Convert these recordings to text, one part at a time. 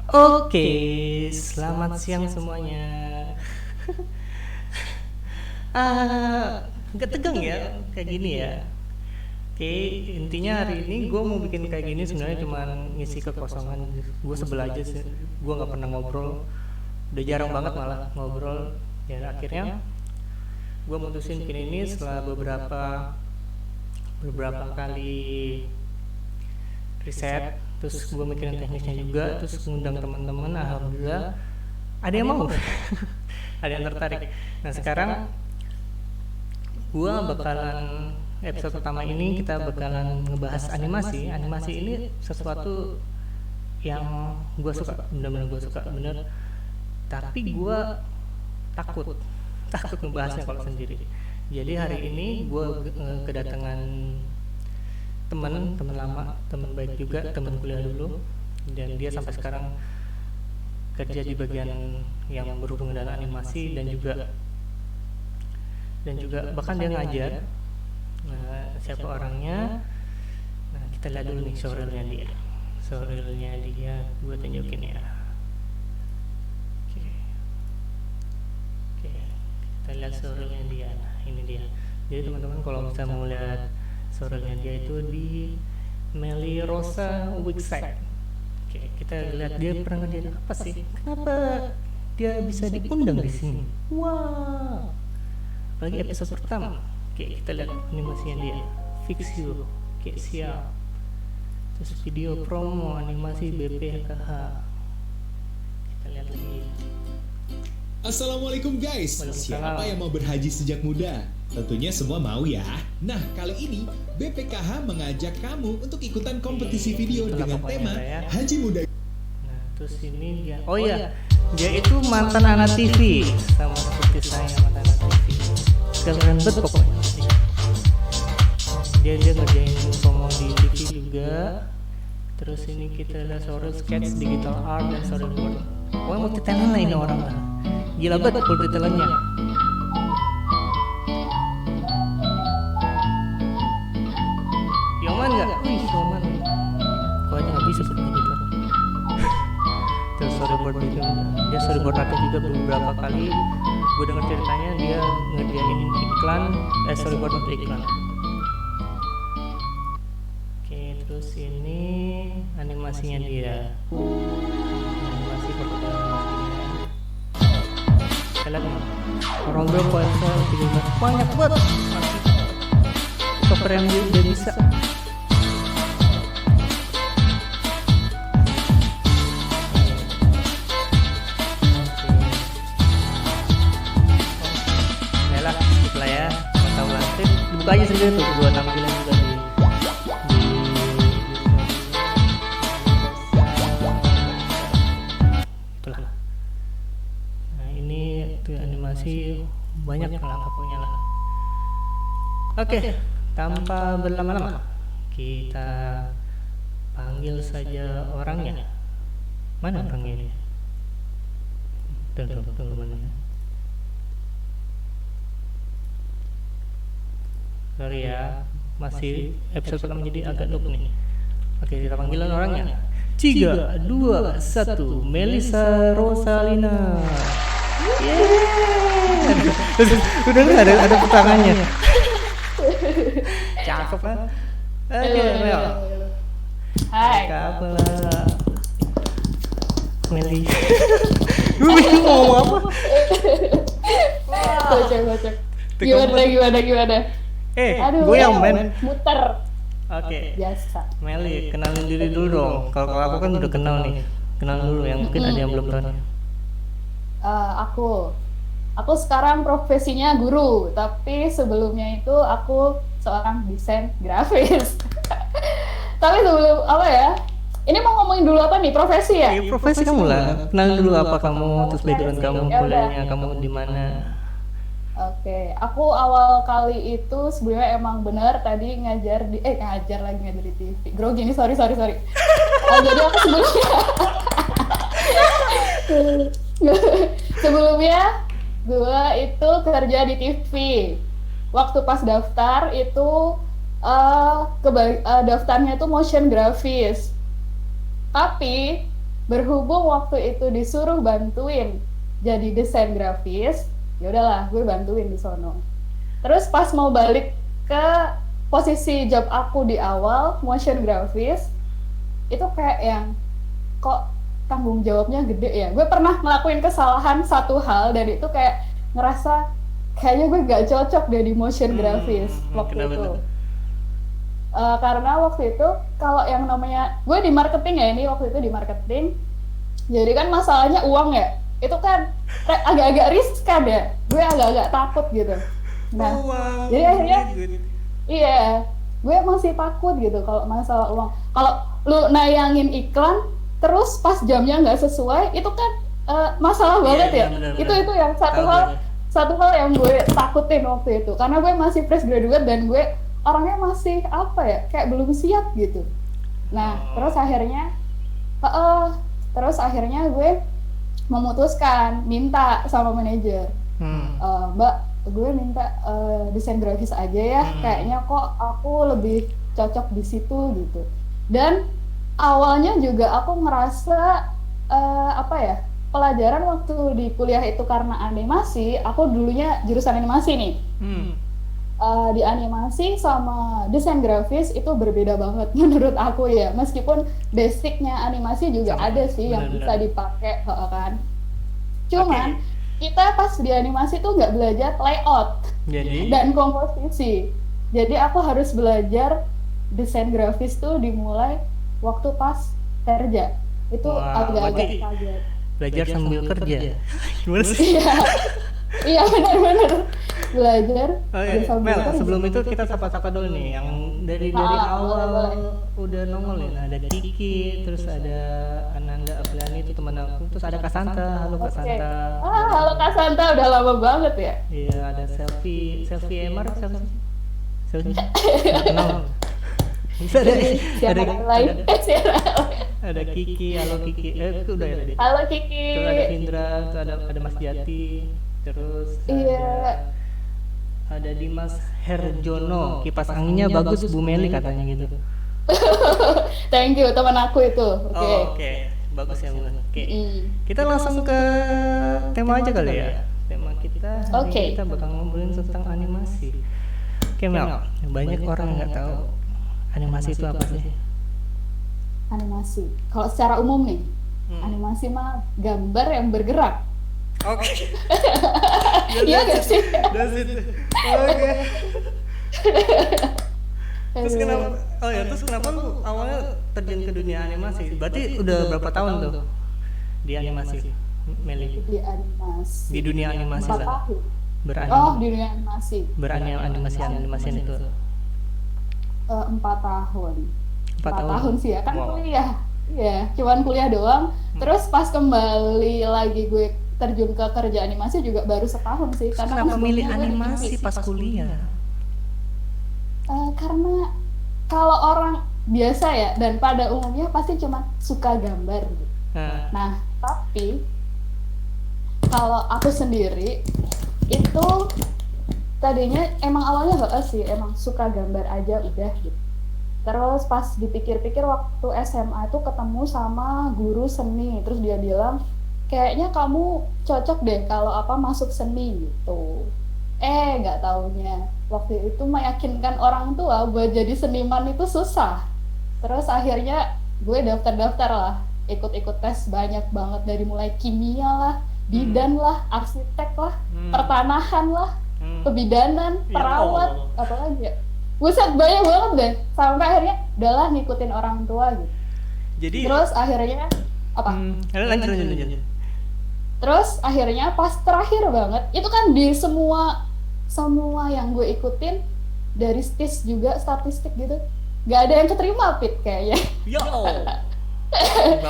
Oke, selamat siang semuanya. Agak tegang ya kayak gini ya. Oke, intinya hari ini gue mau bikin kayak gini sebenarnya cuma ngisi kekosongan. Gue sebel aja sih. Gue nggak pernah ngobrol. Udah jarang banget malah ngobrol. Dan akhirnya gue mutusin bikin ini setelah beberapa kali riset, terus gue mikirin teknisnya juga, terus ngundang teman-teman. Alhamdulillah ada yang mau. Ada yang tertarik. Nah sekarang gue bakalan episode pertama ini kita bakalan ngebahas animasi ini sesuatu yang gue suka, bener-bener gue suka bener, tapi gue takut takut ngebahasnya kalau sendiri. Jadi hari ini gue kedatangan teman lama, teman baik juga, teman kuliah dulu, dan dia sampai sekarang kerja di bagian yang berhubungan dengan animasi dan juga bahkan dia ngajar. Nah, siapa orangnya? Nah, kita lihat dulu nih showreel-nya dia. Gue tunjukin ya. Oke. Oke. Kita lihat showreel-nya dia. Nah, ini dia. Jadi teman-teman kalau bisa mau lihat showreel-nya dia itu di Meli Rosa website. Oke, kita lihat dia pernah ngerjain apa sih? Kenapa dia bisa diundang di sini? Wow. Lagi episode pertama. Oke, kita lihat animasinya dia. Fix You. Oke, siap. Terus video promo animasi BPKH. Kita lihat lagi. Assalamualaikum guys, siapa yang mau berhaji sejak muda? Tentunya semua mau ya. Nah, kali ini BPKH mengajak kamu untuk ikutan kompetisi video dengan tema Haji Muda. Nah, terus ini dia. Oh iya, dia itu mantan anak TV, sama seperti saya mantan anak TV. Keren banget pokoknya. Dia ngerjain promo di TV juga. Terus ini kita lihat showreel sketch, digital art, dan storyboard. Pokoknya multi talent lah ini orang lah. Gila banget multi talentnya. Yoman nggak? Wih, Yoman. Kok aja nggak bisa seperti gitu. Terus storyboard juga. Dia storyboard artist juga beberapa kali. Gue denger ceritanya dia ngerjain iklan, storyboard untuk iklan. Terus ini animasinya dia. Animasi pertama. Kita lihat nih. Orang berpuasa 13 banyak banget. Cover yang dia bisa. Yalah, setelah ya. Tahu lantai. Dibuka aja sendiri tuh. Gua tampilin juga di animasi banyak lah pokoknya lah. Oke, tanpa berlama-lama kita panggil saja orangnya. Mana orangnya ini? Tunggu mana? Sorry ya, masih episode pertama jadi agak noob nih. Oke, kita panggil orangnya. 3, 2, 1, Melisa Rosalina. Udah nggak ada tangannya. Cakep kan? Oke, Mel. Hai. Kabar Meli. Gue bingung mau ngomong apa. Kocak. Gimana? Aduh, gue yang main. Muter. Oke. Biasa. Meli, kenalin diri dulu dong. Kalau aku kan udah kenal nih. Kenal dulu yang mungkin ada yang belum tahu. Aku sekarang profesinya guru, tapi sebelumnya itu aku seorang desain grafis. Tapi sebelum apa ya? Ini mau ngomongin dulu apa nih, profesi ya? Profesi kamu lah. Kenalin dulu apa kamu, terus background kamu, kuliahnya kamu di mana? Oke, aku awal kali itu sebenarnya emang benar tadi ngajar di TV. Grogi nih, sorry. Jadi aku sebelumnya gue itu kerja di TV. Waktu pas daftar itu daftarnya itu motion grafis. Tapi berhubung waktu itu disuruh bantuin jadi desain grafis, ya udahlah gue bantuin di sono. Terus pas mau balik ke posisi job aku di awal, motion grafis, itu kayak yang kok tanggung jawabnya gede ya. Gue pernah ngelakuin kesalahan satu hal dan itu kayak ngerasa kayaknya gue gak cocok deh di motion grafis waktu itu. Karena waktu itu kalau yang namanya gue di marketing ya, ini waktu itu di marketing, jadi kan masalahnya uang ya, itu kan agak-agak riskan ya, gue agak-agak takut gitu. Nah, jadi akhirnya iya, gue masih takut gitu kalau masalah uang. Kalau lu nayangin iklan terus pas jamnya nggak sesuai, itu kan masalah banget ya. Bener. Itu yang satu hal yang gue takutin waktu itu, karena gue masih fresh graduate dan gue orangnya masih apa ya, kayak belum siap gitu. Nah, terus akhirnya gue memutuskan minta sama manajer, Mbak, gue minta desain grafis aja ya, kayaknya kok aku lebih cocok di situ gitu. Dan awalnya juga aku ngerasa pelajaran waktu di kuliah itu karena animasi, aku dulunya jurusan animasi nih. Di animasi sama desain grafis itu berbeda banget menurut aku ya, meskipun basicnya animasi juga ada sih yang bisa dipakai kan. Cuman kita pas di animasi tuh nggak belajar layout dan komposisi. Jadi aku harus belajar desain grafis tuh dimulai waktu pas kerja. Itu agak-agak kaget. Belajar sambil kerja. Gimana sih? Iya benar-benar belajar sambil Mel, kerja. sebelum itu kita sapa-sapa dulu nih yang dari awal boleh. udah nongol ya. Ada Kiki, terus ada Ananda Apriani itu teman aku, terus ada Kasanta. Halo Kasanta. Halo Kasanta, udah lama banget ya. Iya, ada Selfie Emar, Selfie. Nggak kenal. Bisa ada Kiki, halo Kiki. Itu udah ya. Halo Kiki. Terus ada Indra, terus ada Mas Jati, terus ada Dimas Herjono, kipas anginnya bagus Bu Meli katanya gitu. Thank you teman aku itu. Oke. Bagus ya Bu. Oke. Kita langsung ke tema aja kali ya. Tema kita hari ini kita bakal ngobrolin tentang animasi. Oke Mel, banyak orang yang nggak tahu animasi itu apa sih? Animasi, kalau secara umum nih, animasi mah gambar yang bergerak. Oke. Iya gak sih? Oke. Terus kenapa lu awalnya terjun ke dunia animasi? Berarti udah berapa tahun tuh di animasi, Meli? Di animasi. Di dunia animasi 4 lah. tahun. Di dunia animasi. Animasi itu. 4 tahun. 4 tahun sih ya, kan kuliah. Iya, cuman kuliah doang. Terus pas kembali lagi gue terjun ke kerja animasi juga baru setahun sih. Karena kenapa milih animasi pas kuliah? Karena kalau orang biasa ya, dan pada umumnya pasti cuma suka gambar gitu. Nah, tapi kalau aku sendiri itu tadinya emang awalnya enggak sih, emang suka gambar aja udah gitu. Terus pas dipikir-pikir waktu SMA itu ketemu sama guru seni, terus dia bilang kayaknya kamu cocok deh kalau masuk seni gitu. Nggak taunya waktu itu meyakinkan orang tua buat jadi seniman itu susah. Terus akhirnya gue daftar lah, ikut-ikut tes banyak banget, dari mulai kimia lah, bidan lah, arsitek lah, pertanahan lah, kebidanan, perawat, apalagi ya. Buset, banyak banget deh, sampai akhirnya udahlah ngikutin orang tua gitu. Jadi terus akhirnya apa? Lanjut. Terus akhirnya pas terakhir banget, itu kan di semua yang gue ikutin dari STIS juga, statistik gitu, gak ada yang keterima Pit kayaknya.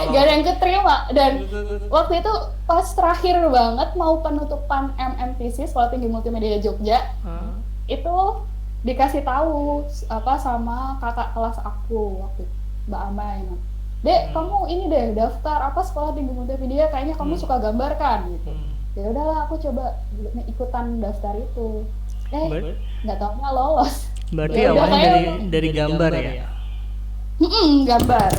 Gak ada yang keterima. Dan waktu itu pas terakhir banget mau penutupan MMTC, Sekolah Tinggi Multimedia Jogja, itu dikasih tahu sama kakak kelas aku waktu itu, Mbak Amai. Dek, kamu ini deh daftar Sekolah Tinggi Multimedia, kayaknya kamu suka gambar kan gitu. Ya udahlah, aku coba ikutan daftar itu. Nggak taunya lolos. Berarti awalnya dari gambar ya? Gambar.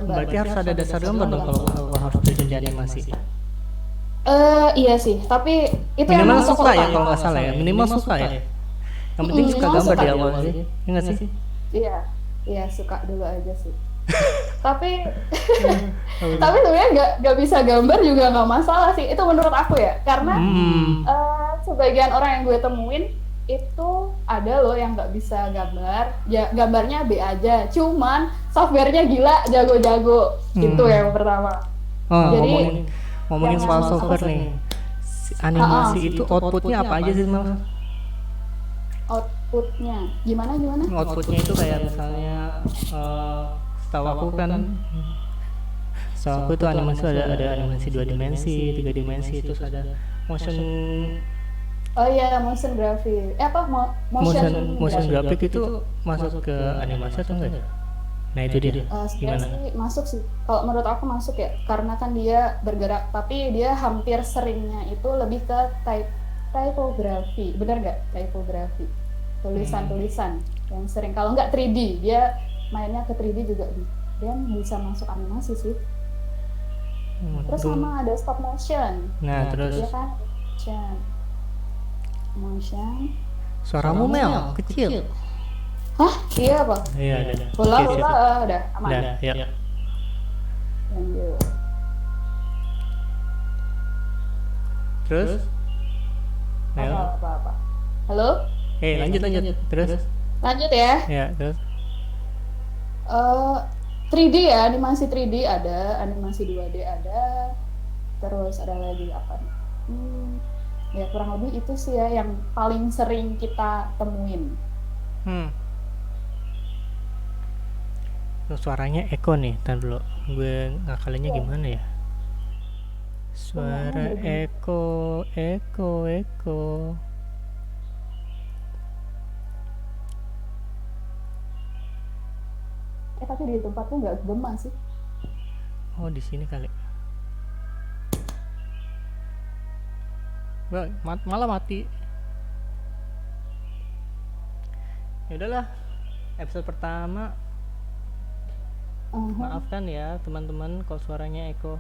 Berarti harus ada dasar gambar dong kalau harus terjun di animasi? Iya sih, tapi itu yang Minimal masuk suka ya kok, kalau nggak salah ya. Minimal suka ya. Yang penting suka minimal gambar suka di awal dulu. sih. Iya nggak sih? Iya suka dulu aja sih. Tapi tapi sebenarnya nggak bisa gambar juga nggak masalah sih. Itu menurut aku ya, karena sebagian orang yang gue temuin itu ada loh yang nggak bisa gambar, ya gambarnya B aja, cuman softwarenya gila, jago-jago. Itu yang pertama. Oh, Jadi, ngomongin soal jangan software fokus. nih. Animasi itu outputnya apa aja sih, Mel? Outputnya gimana? Outputnya itu kayak misalnya setahu aku kan, setahu aku itu animasi ada animasi 2 dimensi, 3 dimensi, terus ada motion Oh iya, motion graphic. motion graphic itu masuk ke animasi atau enggak? Nah itu dia. Sebenarnya sih masuk sih. Kalau menurut aku masuk ya, karena kan dia bergerak, tapi dia hampir seringnya itu lebih ke typography. Benar nggak? Typography. Tulisan-tulisan yang sering. Kalau nggak 3D, dia mainnya ke 3D juga dan bisa masuk animasi sih. Terus sama ada stop motion. Nah, terus Iya kan? Motion. suaramu Mel kecil. Hah? Iya apa? Iya, ada. Bola, Oke, siap. udah aman. Udah, ya. Lanjut. Terus? Mel. Apa? Halo? Lanjut. Terus? Lanjut ya. Ya, terus. 3D ya, animasi 3D ada, animasi 2D ada, terus ada lagi apa nih? Ya kurang lebih itu sih ya yang paling sering kita temuin. Suaranya Eko nih, tar dulu. Gue ngakalinnya gimana ya? Suara Eko. Tapi di tempatku nggak gema sih. Oh, di sini kali. Wah, malah mati. Ya udahlah. Episode pertama. Maafkan ya teman-teman kalau suaranya Eko.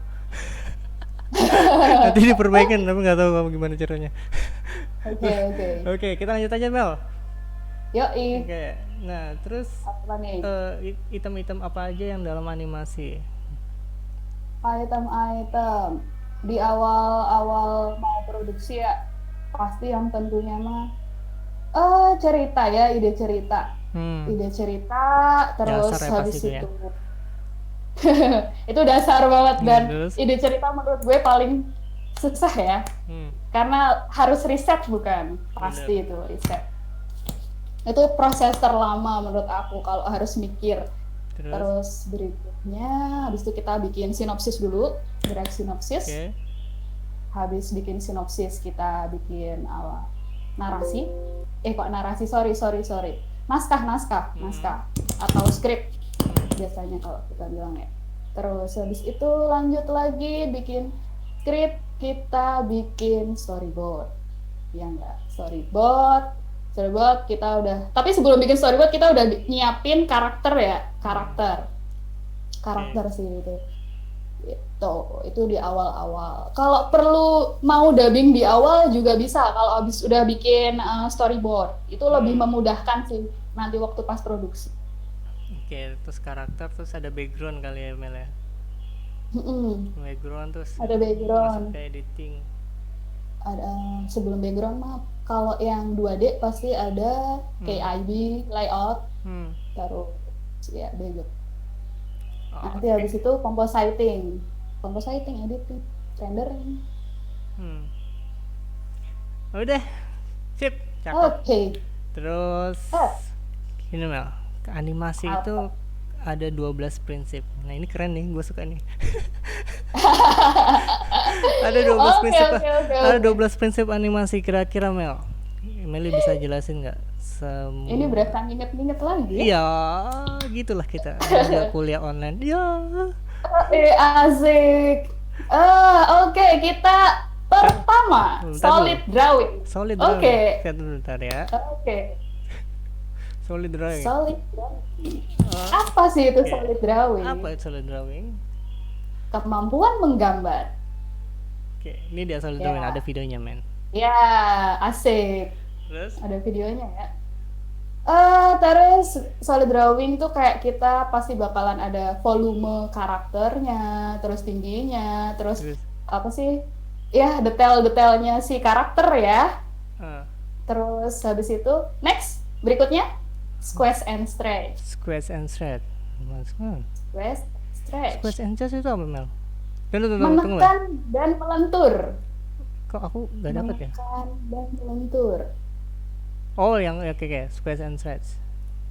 Nanti diperbaikin, tapi nggak tahu kamu gimana caranya. Oke, kita lanjut aja Mel. Yoi. Oke, nah terus Apa nih? item-item apa aja yang dalam animasi? Item-item di awal-awal mau produksi ya pasti yang tentunya mah cerita ya, ide cerita terus Dasar ya habis pasti itu itu itu dasar banget dan terus? ide cerita menurut gue paling susah ya karena harus riset bukan pasti itu riset itu proses terlama menurut aku kalau harus mikir. Terus berikutnya habis itu kita bikin sinopsis dulu, gerak sinopsis. Habis bikin sinopsis kita bikin narasi. Naskah atau skrip biasanya kalau kita bilang ya. Terus habis itu lanjut lagi bikin skrip, kita bikin storyboard. Ya enggak, storyboard kita udah, tapi sebelum bikin storyboard kita udah nyiapin karakter sih itu di awal-awal. Kalau perlu mau dubbing di awal juga bisa kalau habis udah bikin storyboard itu lebih memudahkan sih nanti waktu pas produksi. Oke, terus karakter, terus ada background kali ya Mel ya. Background terus ada background, masuk ke editing. Ada sebelum background mah kalau yang 2D pasti ada KIB, layout, terus ya background. Nanti habis itu compositing, editing, rendering. Udah, sip, cakep. Oke. Terus ini Mel, animasi Apa? itu ada 12 prinsip. Nah ini keren nih, gue suka nih. Ada 12 prinsip. Ada 12 prinsip animasi kira-kira Mel. Meli bisa jelasin nggak? Ini berasa nginget-nginget lagi. Iya, gitulah kita. Ada kuliah online. Ya. Asik. Oke, kita pertama solid drawing. Solid drawing. Oke. Lihat dulu bentar ya. Oke. Solid drawing. Solid drawing. Apa sih itu solid drawing? Apa itu solid drawing? kemampuan menggambar. Oke, ini dia solid drawing, Ya. ada videonya men. Ya, asik. Terus? Ada videonya ya. Terus solid drawing tuh kayak kita pasti bakalan ada volume karakternya, terus tingginya, terus Terus? apa sih? Ya, detail-detailnya si karakter ya. Uh, Terus habis itu, next, berikutnya, squash and stretch. squash and stretch. Squash, stretch. Squash and stretch itu apa Mel? Tunggu Mel. Menekan dan melentur. Kok aku nggak dapat ya? Menekan dan melentur. Oh, yang oke, squash and stretch.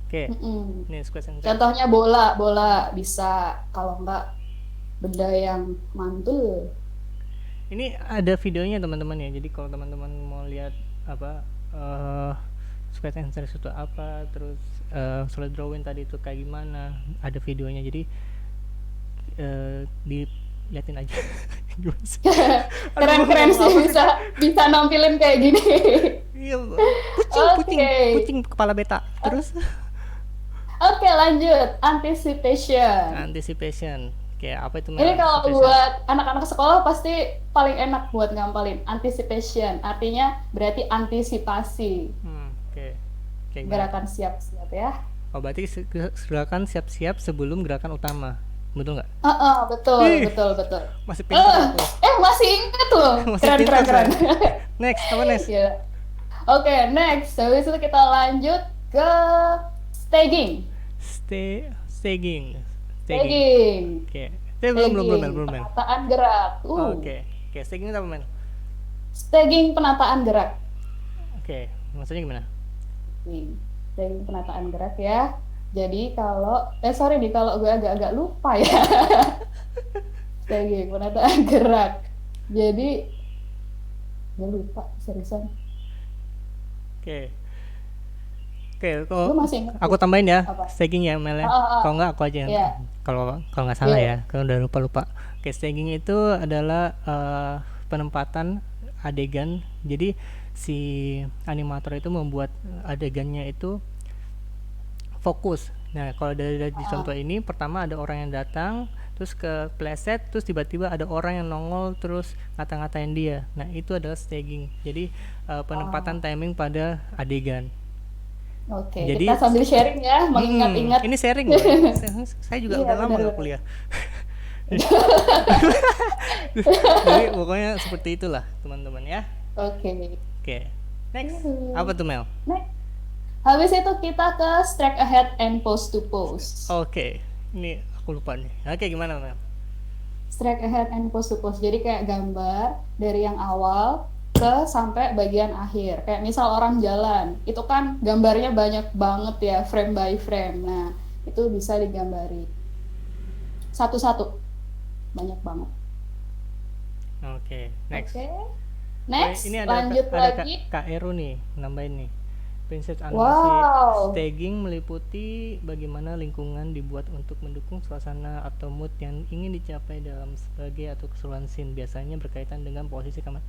Oke, Mm-mm. ini squash and stretch. Contohnya bola bisa, kalau enggak benda yang mantul. Ini ada videonya teman-teman ya. Jadi kalau teman-teman mau lihat apa squash and stretch itu apa, terus solid drawing tadi itu kayak gimana, ada videonya. Jadi diliatin aja. Gimana sih? Keren-keren sih bisa nampilin kayak gini. Iya, Oke. kucing kepala beta. Terus Oke, lanjut. Anticipation. Kayak apa itu Mel? Ini kalau Anticipation. buat anak-anak sekolah pasti paling enak buat ngampalin. Anticipation artinya berarti antisipasi. Oke. Kayak gimana? Gerakan siap-siap ya. Oh, berarti gerakan siap-siap sebelum gerakan utama. Betul nggak? Betul, Ih. betul. Masih pintar aku. Masih inget loh. Masih pintar, Keren. Next, apa next? Ya. Oke, next. Habis itu kita lanjut ke staging. Staging. Oke. Belum Mel. Penataan gerak. Oke, staging itu apa men? Staging penataan gerak. Oke, maksudnya gimana? Staging penataan gerak ya. Jadi kalau kalau gue agak lupa ya. Staging penataan gerak. Jadi gue lupa seriusan. Oke, Lu kalau masih ingat? aku tambahin ya, Apa? staging ya Mel ya. Kalau nggak aku aja. Iya. Kalau nggak salah Iya. ya, kalau udah lupa. Oke, staging itu adalah penempatan adegan. Jadi si animator itu membuat adegannya itu fokus. Nah, kalau dari contoh ini, pertama ada orang yang datang, terus ke playset, terus tiba-tiba ada orang yang nongol terus ngata-ngatain dia. Nah, itu adalah staging. Jadi penempatan timing pada adegan. Oke, Jadi- kita sambil sharing ya, mengingat-ingat. Ini sharing loh. Saya juga Iya, udah lama benar. gak kuliah. Jadi pokoknya seperti itulah teman-teman ya. Oke. Oke. Next. Apa tuh Mel? Next. Habis itu kita ke strike ahead and pose to pose. Oke. Ini aku lupa nih. Oke, gimana Mel? Strike ahead and pose to pose. Jadi kayak gambar dari yang awal ke sampai bagian akhir. Kayak misal orang jalan, itu kan gambarnya banyak banget ya, frame by frame. Nah, itu bisa digambari satu-satu. Banyak banget. Oke, next. Oke. Next, Ini ada lanjut lagi. Kak Eru nih nambahin nih. Prinsip animasi Wow. staging meliputi bagaimana lingkungan dibuat untuk mendukung suasana atau mood yang ingin dicapai dalam sebagai atau keseluruhan scene, biasanya berkaitan dengan posisi kamera.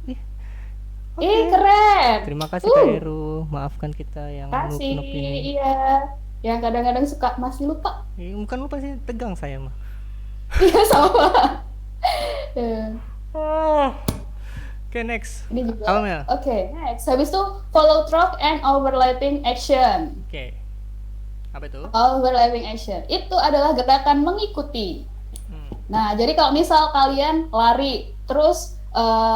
Ih, keren. Terima kasih Kak Eru, maafkan kita yang Kasih, noob-noob ini. iya. Yang kadang-kadang suka masih lupa. Bukan lupa sih, tegang saya mah. Iya, sama. Ya. Oke, next. Ini juga. Apa Mel? Oke, next. Habis itu follow track and overlapping action. Oke. Apa itu? Overlapping action itu adalah gerakan mengikuti. Nah, jadi kalau misal kalian lari, terus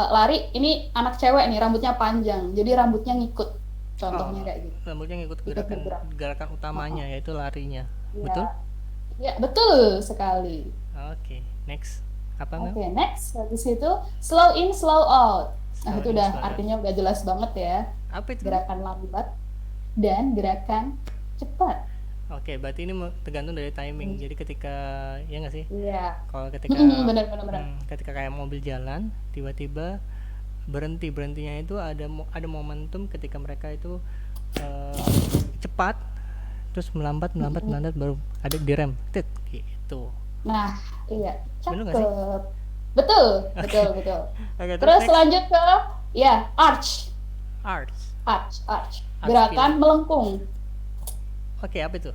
lari, ini anak cewek nih, rambutnya panjang, jadi rambutnya ngikut. Contohnya kayak gitu. Rambutnya ngikut Ikut gerakan utamanya, yaitu larinya. Ya. Betul? Ya, betul sekali. Oke, next. Apa Mel? Oke, next. Habis itu slow in, slow out. Nah, Slow itu in, udah slow out. artinya udah jelas banget ya. Apa itu? Gerakan lambat dan gerakan cepat. Oke, berarti ini tergantung dari timing. Jadi ketika, ya nggak sih? Iya. Kalau ketika Bener. ketika kayak mobil jalan, tiba-tiba berhentinya itu ada momentum ketika mereka itu cepat, terus melambat baru ada direm, gitu. Nah, iya. Bener nggak sih? Cakep. Betul. Oke, Terus next. lanjut ke ya, arch. Arts. Gerakan melengkung. Oke, apa itu?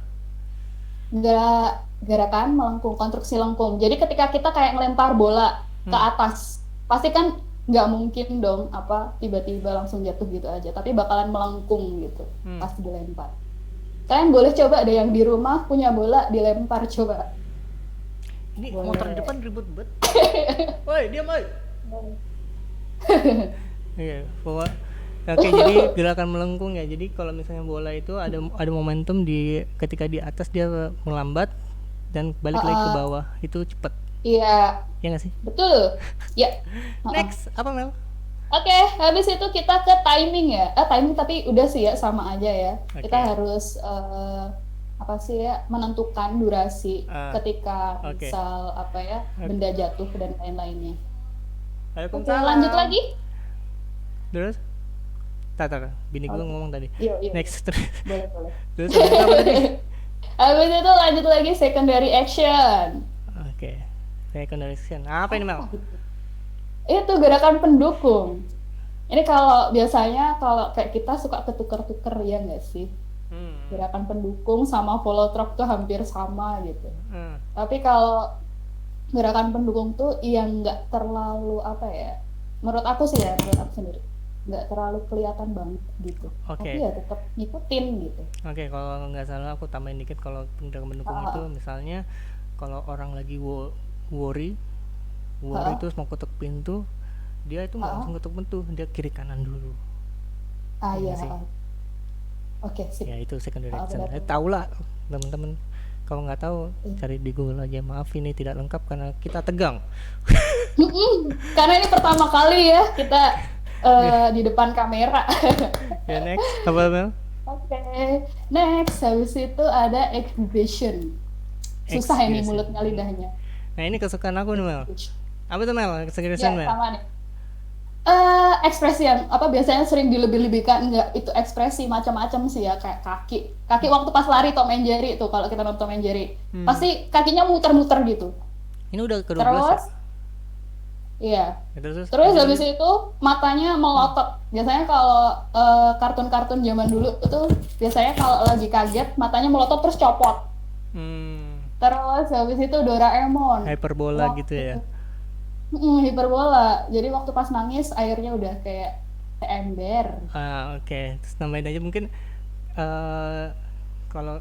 gerakan melengkung, konstruksi lengkung. Jadi ketika kita kayak ngelempar bola ke atas, pasti kan nggak mungkin dong tiba-tiba langsung jatuh gitu aja, tapi bakalan melengkung gitu pas dilempar. Kalian boleh coba deh yang di rumah punya bola dilempar coba. Ini Boleh. motor di depan ribut banget. Woi, diam woi. Iya, bahwa oke, jadi gerakan melengkung ya. Jadi kalau misalnya bola itu ada momentum ketika di atas dia melambat dan balik lagi ke bawah. Itu cepat. Iya, Ya nggak sih? betul. Ya. Next, apa Mel? Oke, habis itu kita ke timing ya. Timing tapi udah sih ya, sama aja ya. Oke. Kita harus menentukan durasi ketika oke. misal benda jatuh dan lain-lainnya. Oke, Waalaikumsalam. lanjut lagi. Terus? Tar, bini gue ngomong tadi. Iya. Next, terus. Boleh. Terus ada apa tadi? Habis itu lanjut lagi secondary action. Oke. Secondary action. Apa ini Mel? Itu gerakan pendukung. Ini kalau biasanya kalau kayak kita suka ketuker-tuker ya nggak sih? Gerakan pendukung sama follow through tuh hampir sama gitu. Tapi kalau gerakan pendukung tuh yang nggak terlalu menurut aku sendiri nggak terlalu kelihatan banget gitu. Oke. Tapi ya tetap ngikutin gitu. Oke, kalau nggak salah aku tambahin dikit, kalau gerakan pendukung itu misalnya kalau orang lagi worry terus mau ketuk pintu, dia itu nggak langsung ketuk pintu, dia kiri kanan dulu. Iya. sih? Oke, sip. Ya itu secondary action. benar. Tahu lah teman-teman. Kalau nggak tahu cari di Google aja. Maaf ini tidak lengkap karena kita tegang. Karena ini pertama kali ya kita di depan kamera. Ya next, apa Mel? Oke, next habis itu ada exhibition. Susah ini Exhibition. mulutnya lidahnya. Nah ini kesukaan aku nih Mel. Apa tuh Mel? Secondary Ya, action Mel? sama nih. Ekspresi yang biasanya sering dilebih-lebihkan, enggak itu ekspresi macam-macam sih ya, kayak kaki waktu pas lari Tom and Jerry tuh, kalau kita nonton Tom and Jerry pasti kakinya muter-muter gitu. Ini udah ke-12 Terus ya? iya, Terus terus habis itu matanya melotot. Biasanya kalau kartun-kartun zaman dulu tuh biasanya kalau lagi kaget matanya melotot terus copot. Terus habis itu Doraemon hyperbola gitu ya. hiperbola. Jadi waktu pas nangis airnya udah kayak ember. Oke. Terus nambahin aja mungkin kalau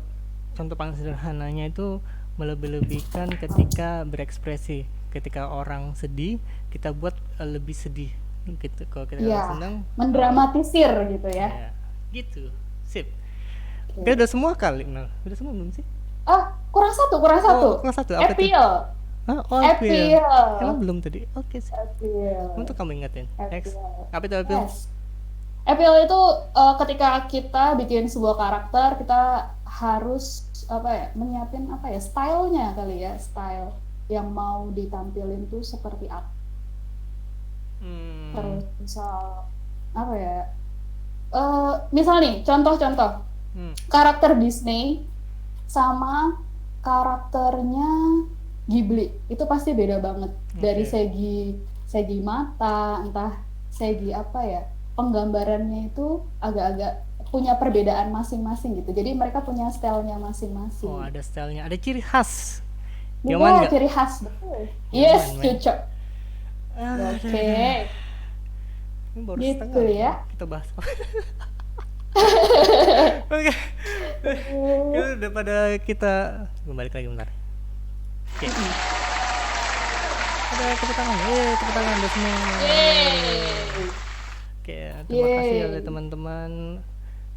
contoh paling sederhananya itu melebih-lebihkan ketika berekspresi. Ketika orang sedih, kita buat lebih sedih gitu. Kalau kita senang, mendramatisir gitu ya. ya gitu. Sip. Oke, udah semua kali Mel. Udah semua belum sih? Kurang satu. Kurang satu. Apa itu? Appeal. Appeal. Emang belum tadi? Oke sih. Appeal. Untuk kamu ingetin. Next. Appeal. Apa itu appeal? Yes. Appeal itu ketika kita bikin sebuah karakter, kita harus menyiapin stylenya kali ya, style yang mau ditampilin tuh seperti apa. Terus misal nih contoh karakter Disney sama karakternya Ghibli itu pasti beda banget. Dari segi mata, entah segi penggambarannya itu agak-agak punya perbedaan masing-masing gitu. Jadi mereka punya stylenya masing-masing. Oh, ada stylenya, ada ciri khas. Iya, ciri khas, betul. Yes, cocok. Oke. Ini baru Gitu setengah ya. kita bahas. Oke. Daripada kita balik lagi bentar. Oke. Ada tepuk tangan. Tepuk tangan buat semua. Oke, terima kasih ada teman-teman.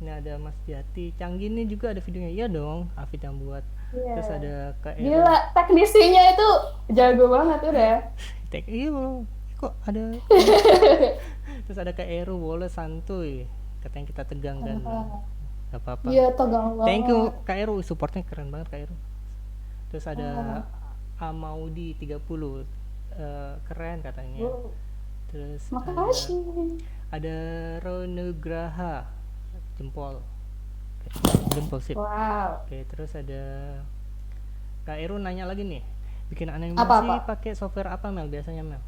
Ini ada Mas Jati. Canggih nih juga ada videonya. Iya dong, Afid yang buat. Terus ada Kak Ero. Gila, teknisinya itu jago banget udah. Iya, kok ada. Terus ada Kak Ero, boleh santuy. Katanya kita tegang dan gak apa-apa. Iya, tegang banget. Thank you Kak Ero, supportnya keren banget Kak Ero. Terus ada Amaudi 30, keren katanya. Terus makasih. ada Ronugraha, jempol sip. Wow. Oke, terus ada Kak Ero nanya lagi nih, bikin animasi pakai software apa Mel biasanya Mel?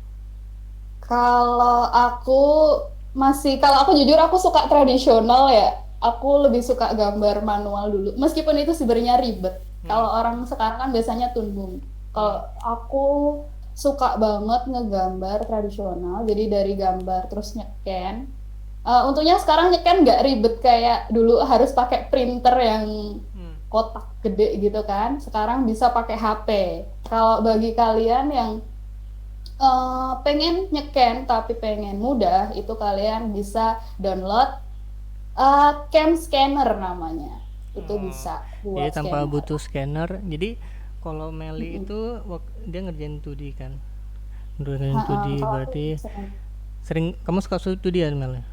Kalau aku jujur aku suka tradisional ya. Aku lebih suka gambar manual dulu. Meskipun itu sebenarnya ribet. Kalau orang sekarang kan biasanya Toon Boom. Kalau aku suka banget ngegambar tradisional, jadi dari gambar terus nyeken. Untungnya sekarang nyeken nggak ribet kayak dulu harus pakai printer yang kotak gede gitu kan. Sekarang bisa pakai HP. Kalau bagi kalian yang pengen nyeken tapi pengen mudah, itu kalian bisa download Cam Scanner namanya. Itu bisa Jadi buat tanpa scanner. butuh scanner. Jadi kalau Meli itu dia ngerjain 2D kan. Ngerjain 2D Kalau aku berarti sering- sering kamu suka 2D ya Mel?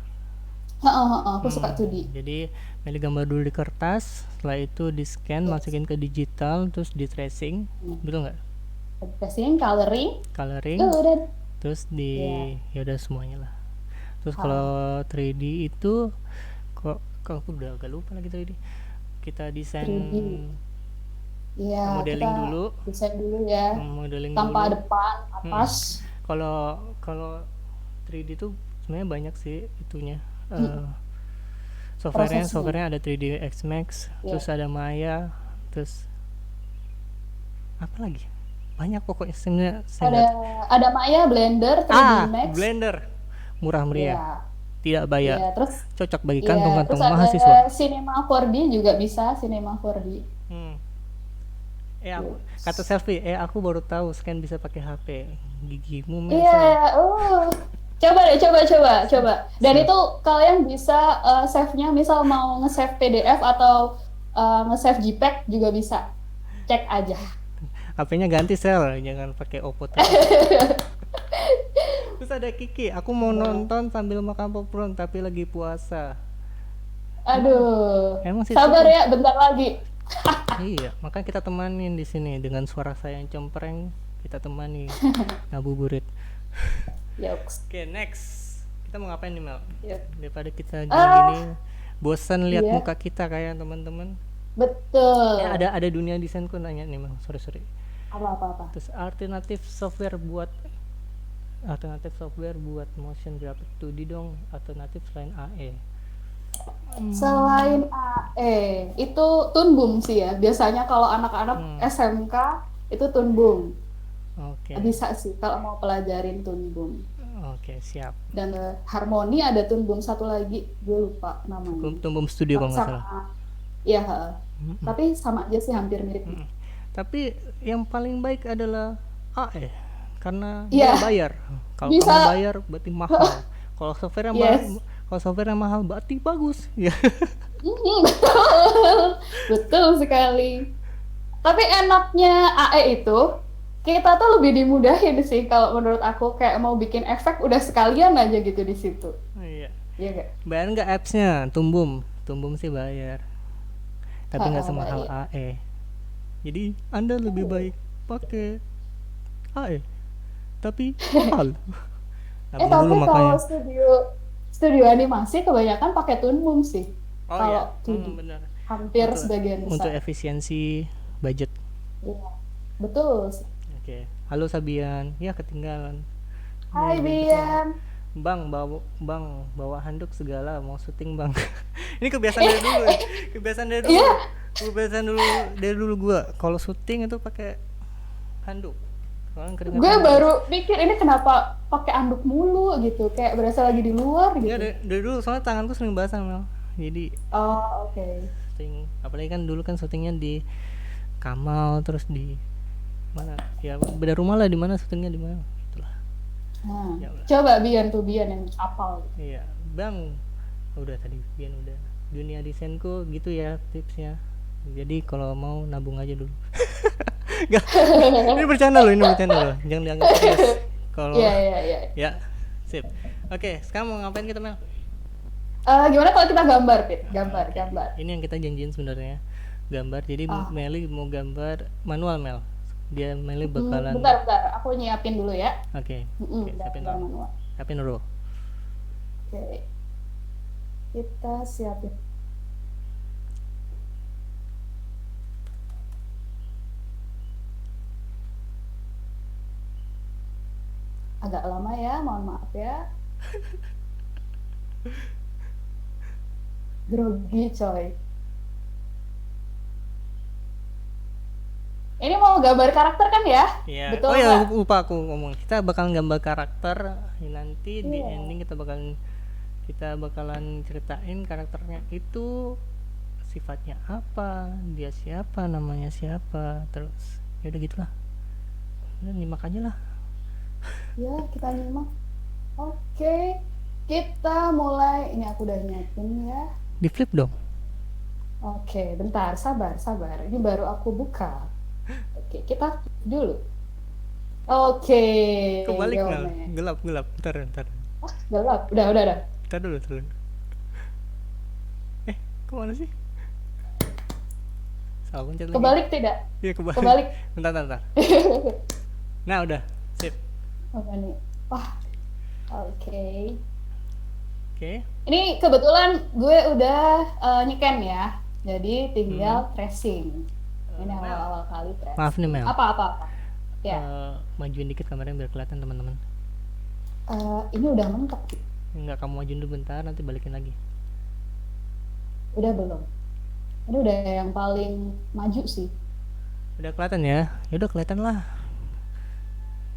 aku suka 2D. Jadi Meli gambar dulu di kertas, setelah itu di scan, masukin ke digital, terus di tracing, betul nggak? Tracing, coloring, Coloring, udah. terus di ya udah semuanya lah. Terus Ah. kalau 3D itu kok aku udah agak lupa lagi 3D. Kita desain 3D. Iya, modeling kita dulu, desain dulu ya, modeling tanpa dulu. depan, atas. Kalau 3D itu sebenarnya banyak sih itunya. Softwarenya Prosesnya. ada 3D X Max, terus ada Maya, terus apa lagi? Banyak pokoknya sebenarnya. Ada Maya, Blender, 3D Max. Blender murah meriah, Iya. tidak bayar, Iya, terus cocok bagi iya, kantong-kantong terus ada mahasiswa. Cinema 4D juga bisa, Cinema 4D. Aku kata selfie, aku baru tahu scan bisa pakai HP. Gigimu Mel. Iya, coba deh, coba. Dan itu kalian bisa save-nya, misal mau nge-save PDF atau nge-save JPEG juga bisa. Cek aja. HP-nya ganti Sel, jangan pakai Oppo terus. Terus ada Kiki, aku mau nonton sambil makan popcorn tapi lagi puasa. Aduh, Emang sih sabar cukup. ya, bentar lagi. Iya, makanya kita temanin di sini dengan suara saya yang cempreng, kita temani ngabuburit. Yoks. Oke, next. Kita mau ngapain nih Mel? Yuk. Daripada kita gini bosan lihat Iya. muka kita kayak teman-teman. Betul. Ada dunia desainku nanya nih Mel, sorry. Apa? Terus alternatif software buat motion graphic 2D dong, alternatif selain AE. Selain AE, itu Toon Boom sih ya. Biasanya kalau anak-anak SMK itu Toon Boom. Oke. Bisa sih kalau mau pelajarin Toon Boom. Oke, siap. Dan Harmony ada Toon Boom satu lagi, gue lupa namanya. Toon Boom Studio kalau nggak salah. Iya, tapi sama aja sih, hampir mirip. Tapi yang paling baik adalah AE karena Iya. dia bayar. Kalau Bisa. kamu bayar berarti mahal. Kalau software yang mahal berarti bagus. Ya. Betul sekali. Tapi enaknya AE itu kita tuh lebih dimudahin sih kalau menurut aku, kayak mau bikin efek udah sekalian aja gitu di situ. Iya. Iya gak? Bayar nggak apps-nya? Toon Boom sih bayar. Tapi nggak semahal iya. AE. Jadi Anda lebih baik pakai AE. Tapi mahal. Tapi dulu kalau makanya. studio animasi kebanyakan pakai Toon Boom sih. Oh kalau iya, 2D. benar. Hampir sebagian besar. Untuk efisiensi budget. Iya, betul. Oke. Halo Sabian. Ya ketinggalan. Hai Bian. Bang bawa handuk segala mau syuting Bang. Ini kebiasaan dari dulu. Kebiasaan dari dulu gua. Kalau syuting itu pakai handuk. Gue baru mikir ini kenapa pakai anduk mulu gitu, kayak berasa lagi di luar gitu. Iya, dari dulu soalnya tanganku sering basah Mel. Jadi oke. apalagi kan dulu kan syutingnya di Kamal, terus di mana? Ya beda rumah lah, di mana syutingnya di mana. Itulah. Nah, Ya udah. coba Bian yang apal. Iya, Bang. Udah tadi Bian udah. Dunia desainku gitu ya tipsnya. Jadi kalau mau nabung aja dulu. Gak, ini bercanda loh. Jangan dianggap serius. Kalau Iya. ya, sip. Oke, sekarang mau ngapain kita Mel? Gimana kalau kita gambar, Pit? Gambar. Ini yang kita janjiin sebenarnya. Gambar. Jadi Meli mau gambar manual Mel. Meli bakalan. Bentar. Aku nyiapin dulu ya. Oke, siapin gambar dulu. manual. Siapin dulu. Oke. Kita siapin. Agak lama ya, mohon maaf ya. Grogi coy. mau gambar karakter kan ya? Iya. Betul Oh ya, nggak? lupa aku ngomong. Kita bakal gambar karakter. Nanti di Iya. ending kita bakalan ceritain karakternya itu sifatnya apa, dia siapa, namanya siapa, terus ya udah gitulah. Udah nyimak aja lah. Ya, kita nyimak. Oke, kita mulai. Ini aku udah nyiapin ya. Di flip dong. Oke, bentar, sabar, sabar. Ini baru aku buka. Oke, kita dulu. Oke, Kebalik Mel. Gomez. Gelap. Ntar. Ah, gelap. Udah. Ntar dulu. Kemana sih? Salah pencet lagi. Kebalik tidak? Iya kebalik. Kebalik. Bentar. Nah udah, sip. Apa nih? Wah, oke. Oke. Ini kebetulan gue udah nyeken ya. Jadi tinggal tracing. Ini Mel. awal-awal kali tracing. Maaf nih Mel. Apa? Ya, Majuin dikit kameranya biar kelihatan teman-teman. ini udah mentok. Enggak, kamu majuin dulu bentar, nanti balikin lagi. Udah belum? Ini udah yang paling maju sih. Udah kelihatan ya? Ya udah kelihatan lah.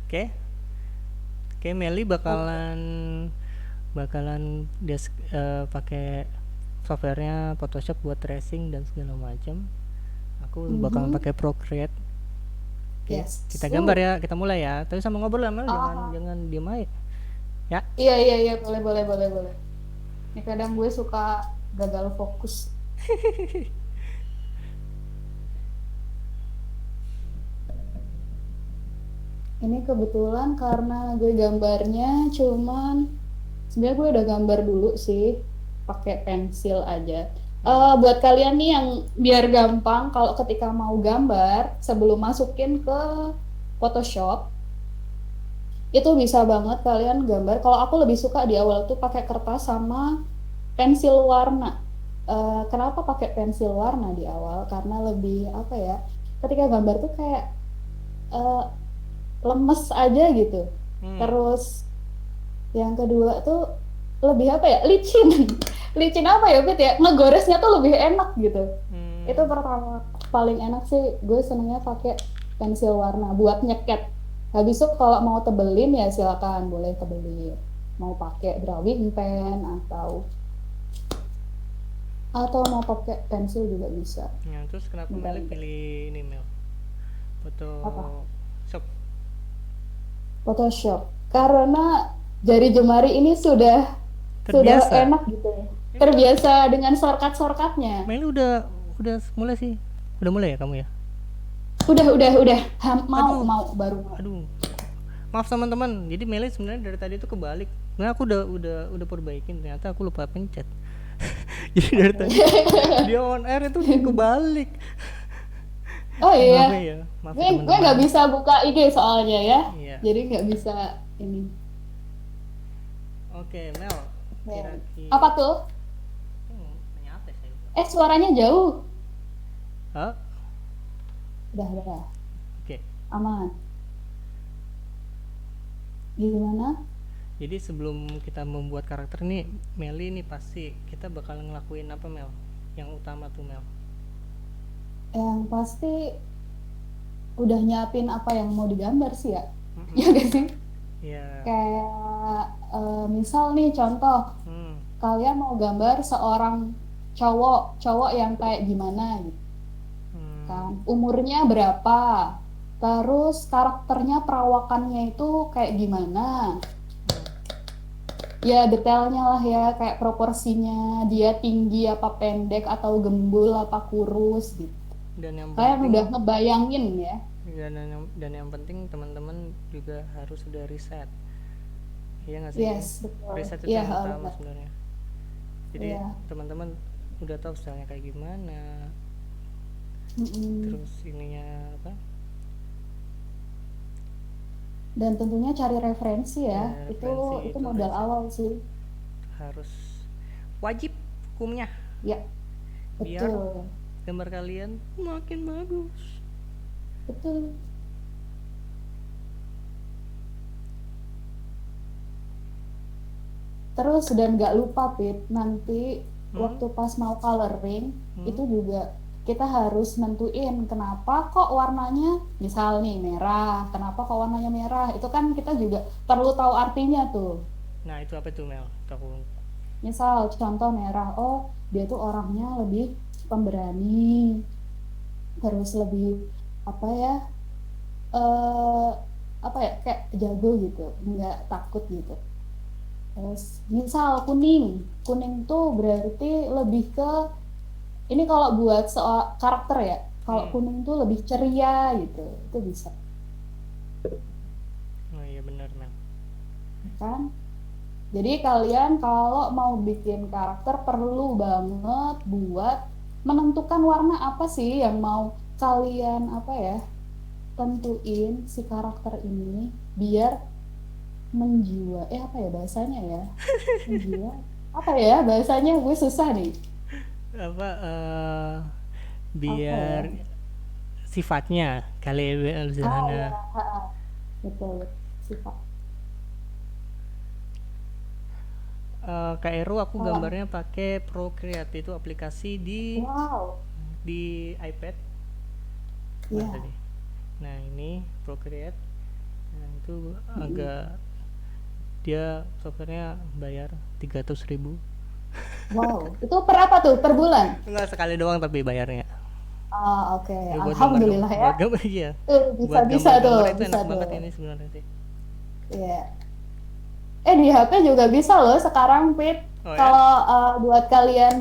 Oke. Meli bakalan dia pakai softwarenya Photoshop buat tracing dan segala macam. Aku bakalan pakai Procreate. Oke, Yes. kita gambar ya, kita mulai ya. Tapi sama ngobrol ya Mel, jangan diem aja. Ya. Iya, boleh. Ini kadang gue suka gagal fokus. Ini kebetulan karena gue gambarnya cuman sebenarnya gue udah gambar dulu sih pakai pensil aja. Buat kalian nih yang biar gampang kalau ketika mau gambar sebelum masukin ke Photoshop itu bisa banget kalian gambar. Kalau aku lebih suka di awal tuh pakai kertas sama pensil warna. Kenapa pakai pensil warna di awal? Karena lebih apa ya? Ketika gambar tuh kayak lemes aja gitu. Terus yang kedua tuh lebih apa ya? Licin. Licin apa ya, Fit ya? Ngegoresnya tuh lebih enak gitu. Itu pertama paling enak sih. Gue senengnya pakai pensil warna buat nyeket. Habis itu kalau mau tebelin ya silakan boleh tebelin. Mau pakai drawing pen atau mau pakai pensil juga bisa. Ya, terus kenapa Meli pilih ini Mel? Photoshop. Karena jari jemari ini sudah Terbiasa. enak gitu. Terbiasa dengan shortcut-shortcutnya. Meli udah mulai sih. Udah mulai ya kamu ya? Udah. Mau baru mau. Aduh. Maaf teman-teman. Jadi Meli sebenarnya dari tadi itu kebalik. Nah, aku udah perbaikin, ternyata aku lupa pencet. Jadi dari tadi dia on air itu kebalik. Oh iya. Maaf ya. Maaf Gue teman-teman. nggak bisa buka IG soalnya ya. Iya. Jadi nggak bisa ini. Oke, Mel. Kira-kira Apa tuh? nanya apa ya saya? Suaranya jauh. Hah? Udah. Oke. Aman. Gimana? Jadi sebelum kita membuat karakter nih, Meli nih pasti kita bakal ngelakuin apa Mel? Yang utama tuh Mel. Yang pasti udah nyiapin apa yang mau digambar sih ya. Iya gak sih? Iya. Kayak misal nih contoh, kalian mau gambar seorang cowok yang kayak gimana gitu. Kan umurnya berapa, terus karakternya, perawakannya itu kayak gimana, ya detailnya lah ya, kayak proporsinya, dia tinggi apa pendek atau gembul apa kurus gitu. Dan yang Kalian penting, udah ngebayangin ya. dan yang penting teman-teman juga harus udah riset. Iya nggak sih? Yes, betul. Riset itu Iya, yang utama benar. sebenarnya. Jadi Iya. teman-teman udah tahu stylenya kayak gimana, terus ininya apa? Dan tentunya cari referensi ya, Ya, itu referensi, itu modal riset. awal sih. Harus wajib hukumnya Ya, biar betul. gambar kalian makin bagus. Betul. Terus dan nggak lupa Pit, nanti waktu pas mau coloring itu juga kita harus nentuin kenapa kok warnanya misal nih merah, kenapa kok warnanya merah, itu kan kita juga perlu tahu artinya tuh. Nah, itu apa tuh Mel? Aku Misal contoh merah, oh dia tuh orangnya lebih pemberani, terus lebih apa ya, eh apa ya, kayak jago gitu, nggak takut gitu. Terus misal kuning, kuning tuh berarti lebih ke ini kalau buat soal karakter ya. Kalau hmm. kuning tuh lebih ceria gitu, itu bisa Oh iya benar Mel. kan? Jadi kalian kalau mau bikin karakter perlu banget buat menentukan warna apa sih yang mau kalian apa ya tentuin si karakter ini biar menjiwa. Apa ya bahasanya ya? Menjiwa. Apa ya bahasanya? Gue susah nih. Apa Apa ya? biar sifatnya kali Ah ya, sederhana. ha, ha. Betul. Sifat. Kak Eru aku Kalau gambarnya pakai Procreate, itu aplikasi wow, di iPad. Mana iya. tadi? Nah, ini Procreate. Nah, itu Mm-mm. agak dia softwarenya bayar 300.000. Wow, itu per apa tuh? Per bulan? Enggak, sekali doang tapi bayarnya. Ah, oke. Ya, Alhamdulillah ya. buat gambar iya. Tuh, Buat bisa-bisa tuh, gambar-gambar itu bisa enak tuh. banget ini sebenarnya sih. Iya. Di HP juga bisa loh sekarang, Pit. Oh ya? Kalau buat kalian,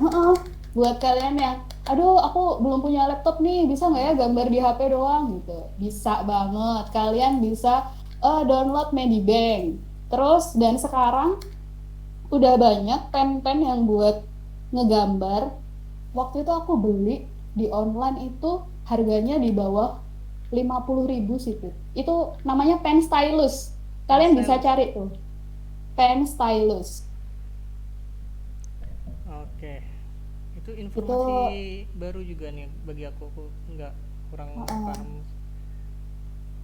buat kalian yang, aduh, aku belum punya laptop nih, bisa nggak ya gambar di HP doang gitu? Bisa banget. Kalian bisa download Medibank. Terus dan sekarang udah banyak pen-pen yang buat ngegambar. Waktu itu aku beli di online itu harganya di bawah 50.000 sih, Pit. Itu namanya pen stylus. Pen Kalian bisa stylus. cari tuh, pen stylus. Oke. Itu Itu informasi baru juga nih bagi aku. Aku nggak kurang uh, paham.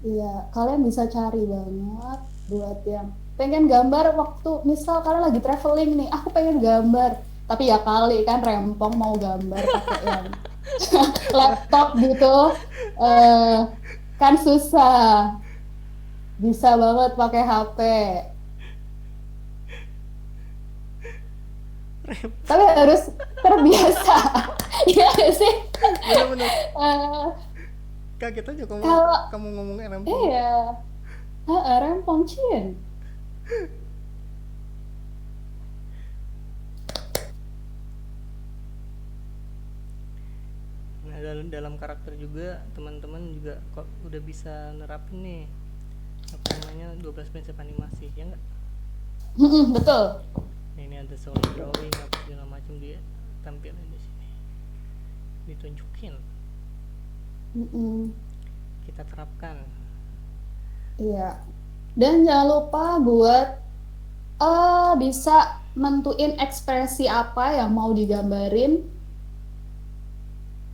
iya, kalian bisa cari banget buat yang pengen gambar waktu misal kalian lagi traveling nih, aku pengen gambar. Tapi ya kali kan rempong mau gambar pakai yang laptop gitu, eh kan susah. Bisa banget pakai HP. Tapi harus terbiasa. Iya nggak sih? Bener-bener. Eh, Kaget aja kamu kalau kamu ngomongnya rempong. iya, rempong cin. Nah, dalam karakter juga teman-teman juga kok udah bisa nerapin nih apa namanya 12 prinsip animasi ya nggak? Betul. Nah, ini ada solid drawing apa segala macam dia tampilin di sini, ditunjukin, Mm-mm. kita terapkan. Iya. Dan jangan lupa buat bisa nentuin ekspresi apa yang mau digambarin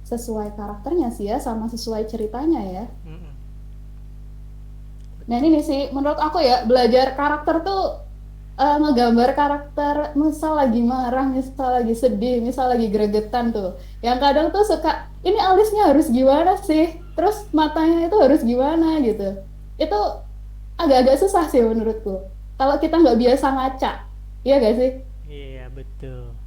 sesuai karakternya sih ya, sama sesuai ceritanya ya. Mm-mm. Nah Betul. ini nih sih, menurut aku ya, belajar karakter tuh ngegambar karakter, misal lagi marah, misal lagi sedih, misal lagi gregetan tuh. Yang kadang tuh suka, ini alisnya harus gimana sih? Terus matanya itu harus gimana gitu. Itu agak-agak susah sih menurutku. Kalau kita nggak biasa ngaca, iya gak sih? Iya betul.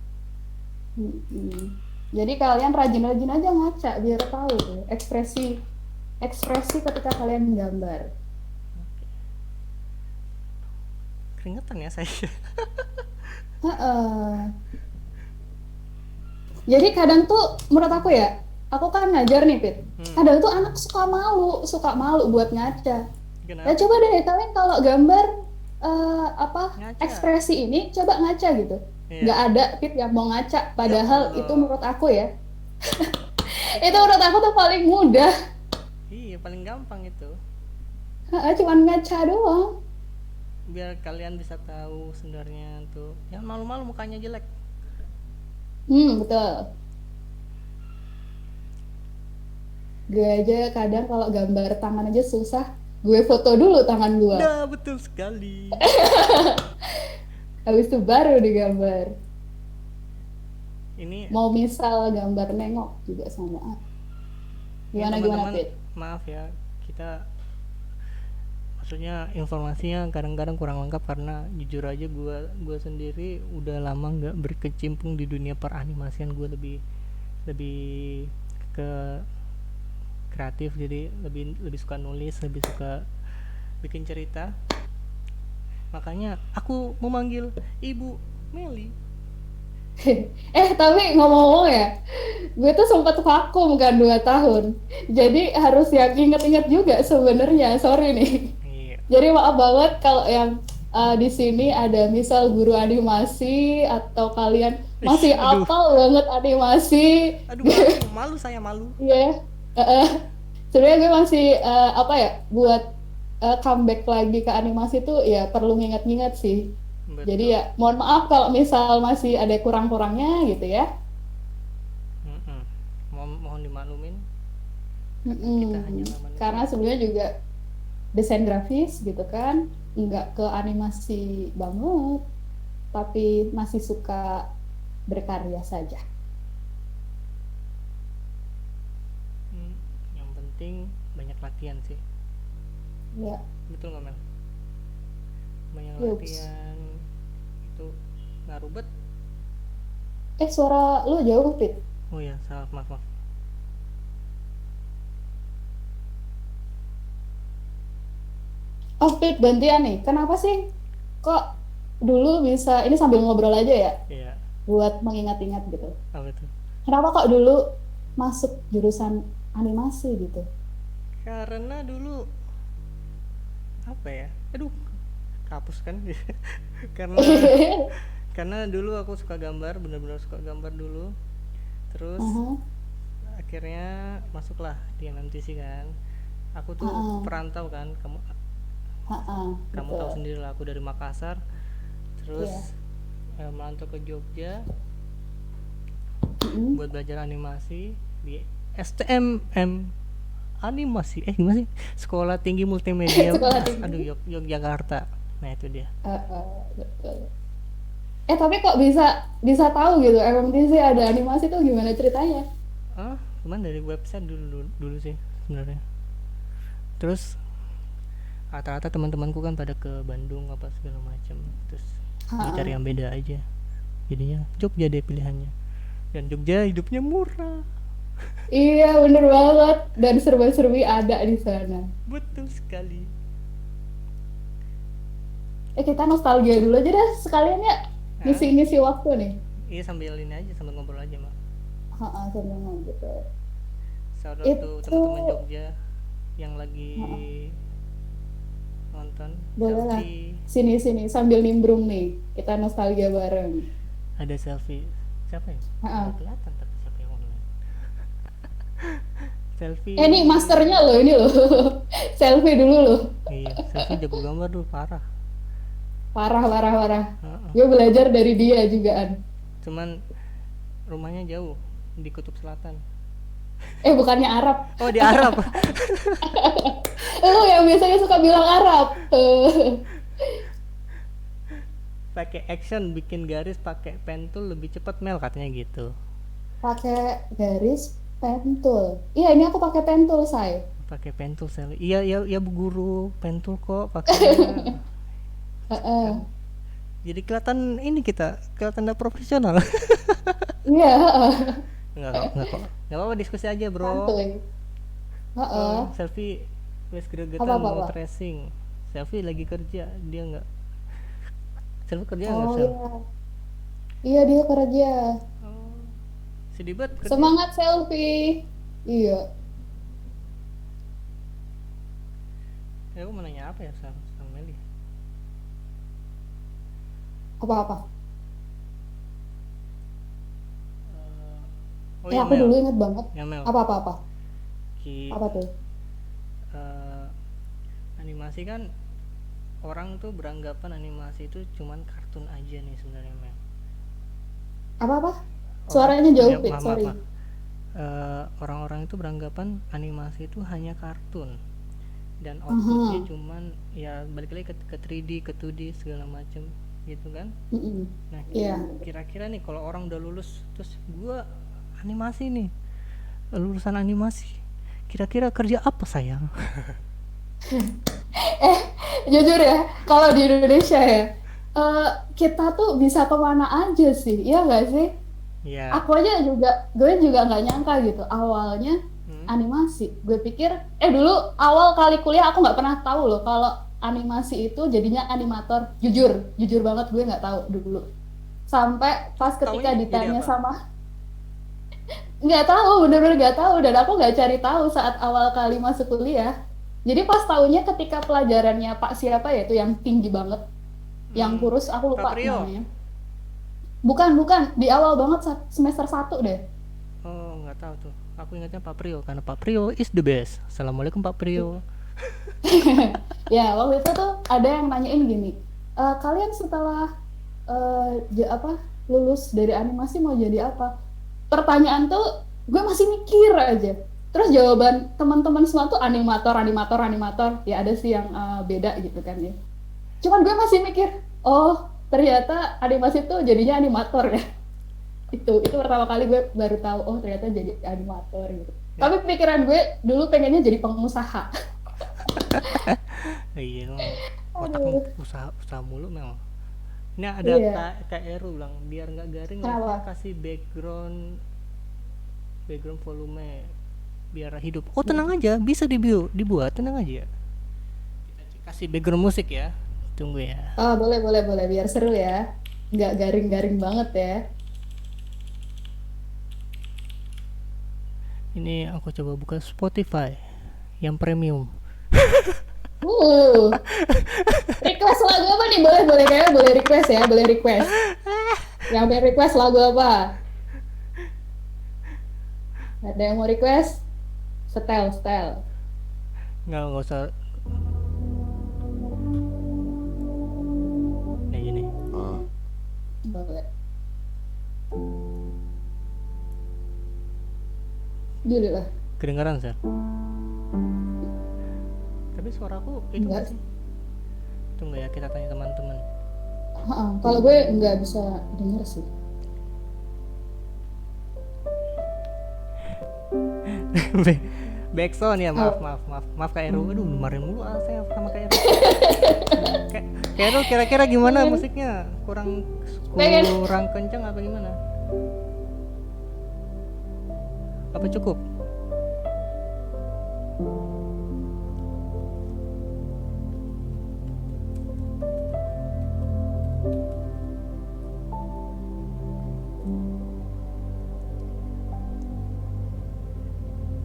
Mm-mm. Jadi kalian rajin-rajin aja ngaca biar tahu tuh ekspresi ekspresi ketika kalian menggambar. Keringetan ya saya. Heeh. Jadi kadang tuh menurut aku kan ngajar nih Pit. Hmm. Kadang tuh anak suka malu buat ngaca. Nah Kenapa? coba deh kalian kalau gambar apa Ngaca. ekspresi ini coba ngaca gitu. Iya. Nggak ada Pit yang mau ngaca. Ya Padahal itu Allah. menurut aku ya, itu Itu menurut aku tuh paling mudah. iya paling gampang itu. Heeh, cuman ngaca doang. Biar kalian bisa tahu sebenarnya tuh. Jangan malu-malu mukanya jelek. Betul. Gue aja kadang kalau gambar tangan aja susah. Gue foto dulu tangan gue. Nah, betul sekali. Habis itu baru digambar. Ini Mau misal gambar nengok juga sama. ini Gimana teman-teman, Pit? maaf ya, kita maksudnya informasinya kadang-kadang kurang lengkap karena jujur aja gue sendiri udah lama nggak berkecimpung di dunia peranimasian. Gue lebih lebih ke kreatif, jadi lebih lebih suka nulis, lebih suka bikin cerita. Makanya aku memanggil Ibu Meli. Tapi ngomong-ngomong ya, gue tuh sempat vakum kan 2 tahun. Jadi harus yang inget-inget juga sebenarnya. Sorry nih. Iya. Jadi maaf banget kalau yang di sini ada misal guru animasi atau kalian masih Aduh, apal banget animasi. aduh, malu, malu saya, malu. Iya. eh, Sebenarnya gue masih apa ya, buat comeback lagi ke animasi tuh ya perlu nginget-nginget sih. Jadi Betul. ya mohon maaf kalau misal masih ada kurang-kurangnya gitu ya. Mm-mm. Mohon dimaklumin, kita Mm-mm. hanyalah manusia. Karena sebenarnya juga desain grafis gitu kan, nggak ke animasi banget, tapi masih suka berkarya saja. Hmm, yang penting banyak latihan sih. Ya, Betul nggak Mel? Banyak yups. latihan itu ngaruh bet. Suara lu jauh, Pit. Oh ya, salah, maaf, maaf. Oh, Pit, gantian nih. Kenapa sih kok dulu bisa, ini sambil ngobrol aja ya, Iya, buat mengingat-ingat gitu. apa tuh? Kenapa kok dulu masuk jurusan animasi gitu? Karena dulu apa ya? Aduh, kapus kan. karena karena dulu aku suka gambar, bener-bener suka gambar dulu. Terus Aha, akhirnya masuklah di MMTC kan. Aku tuh aha, perantau kan, kamu aha, kamu tahu betul. sendiri lah, aku dari Makassar terus Iya. merantau ke Jogja Mm-mm. buat belajar animasi di STMM animasi, gimana sih, Sekolah Tinggi Multimedia, Sekolah tinggi. aduh, Yogyakarta. Nah itu dia. Betul. Tapi kok bisa bisa tahu gitu MMTC ada animasi tuh gimana ceritanya? Cuman dari website dulu sih sebenarnya. Terus rata-rata teman-temanku kan pada ke Bandung apa segala macam, terus gue cari Ha-ha. yang beda aja, jadinya Jogja deh pilihannya, dan Jogja hidupnya murah. Iya bener banget dan serba-serbi ada di sana. Betul sekali. Kita nostalgia dulu aja dah sekalian ya, Nah, ngisi-ngisi waktu nih. iya, sambil ini aja, sambil ngobrol aja mah. Ha-ha, sambil gitu. Shout out tuh Itu teman-teman Jogja yang lagi ha-ha, nonton. boleh lah. Selfie, Sini-sini sambil nimbrung nih. Kita nostalgia bareng. ada selfie. Siapa ya? Nggak Ha-ha. kelihatan tapi siapa yang online. Ini Selfie. masternya loh ini loh. Selfie dulu loh. Iya, selfie jago gambar dulu parah. Parah, parah, parah. Heeh. Gue belajar dari dia jugaan. Cuman rumahnya jauh di kutub selatan. Bukannya Arab. Oh, di Arab. Lu yang biasanya suka bilang Arab. Pakai action bikin garis pakai pen tool lebih cepat Mel, katanya gitu. Pakai garis pentul. Iya, ini aku pakai pentul, say. Pakai pen tool sel. Iya, iya, iya Bu Guru, pen tool kok pakainya. Kan Heeh. jadi kelihatan ini, kita kelihatan nggak profesional. Iya, heeh. Enggak kok. Enggak apa-apa, diskusi aja, Bro. Santuy. Heeh. Selfie wes gregetan Apa-apa, mau Pak? tracing. Selfie lagi kerja, dia nggak. Selfie kerja nggak, Oh Sel? iya. Iya, dia kerja. Oh, sedih banget kerja. Semangat selfie. Iya. Aku mau nanya apa ya sama Meli? Apa-apa? Oh ya Aku dulu Mel, inget banget. ya Mel. Apa-apa-apa? Ki Apa tuh? eh, animasi kan, orang tuh beranggapan animasi itu cuman kartun aja nih sebenarnya Mel. Apa-apa? Orang, Suaranya jauh, ya Pit. maaf, maaf, Sorry. maaf. Orang-orang itu beranggapan animasi itu hanya kartun dan outputnya Aha. cuman ya balik lagi ke 3D, ke 2D segala macem. gitu kan. Mm-mm. Nah, Iya. kira-kira nih kalau orang udah lulus terus gue animasi nih, lulusan animasi, kira-kira kerja apa sayang? Jujur ya, kalau di Indonesia ya, kita tuh bisa kemana aja sih, iya nggak sih? Ya. Aku aja juga, gue juga nggak nyangka gitu. Awalnya Hmm. animasi, gue pikir, dulu awal kali kuliah aku nggak pernah tahu loh kalau animasi itu jadinya animator. Jujur banget gue nggak tahu dulu. Sampai pas ketika Taunya jadi ditanya apa? sama, nggak tahu, bener-bener nggak tahu, dan aku nggak cari tahu saat awal kali masuk kuliah. Jadi pas tahunya ketika pelajarannya Pak siapa ya itu yang tinggi banget, yang kurus, aku Pak lupa Prio. namanya. Bukan, di awal banget semester 1 deh. Oh, nggak tahu tuh. Aku ingatnya Pak Prio karena Pak Prio is the best. Assalamualaikum Pak Prio. Ya, waktu itu tuh ada yang nanyain gini, kalian setelah lulus dari animasi mau jadi apa? Pertanyaan tuh gue masih mikir aja. Terus jawaban teman-teman semua tuh animator. Ya ada sih yang beda gitu kan ya. Cuman gue masih mikir, oh ternyata animasi tuh jadinya animator ya. Itu pertama kali gue baru tahu, oh ternyata jadi animator gitu. Ya. Tapi pikiran gue dulu pengennya jadi pengusaha. Iya, otak Aduh. usaha mulu memang. Ini ada Iya. Kak Eru bilang biar nggak garing Kenapa? kasih background volume biar hidup. Oh tenang aja, bisa dibuat, tenang aja. Kita kasih background musik ya. Tunggu ya. Boleh, biar seru ya. Nggak garing-garing banget ya. Ini aku coba buka Spotify yang premium. Uh, request lagu apa nih? Kayaknya boleh request ya, boleh request. Yang pengen request lagu apa? Ada yang mau request? Style. Nggak usah. Nah gini. Boleh. Dulu lah. Kedengaran Sir? Tapi suaraku itu Enggak. nggak sih? Tunggu ya, kita tanya teman-teman. Kalau gue nggak bisa denger sih. Backsound ya, maaf Kak Eru. Aduh, kemarin mulu saya sama Kak Eru. Kak Eru kira-kira gimana musiknya? Kurang kenceng apa gimana? Apa cukup?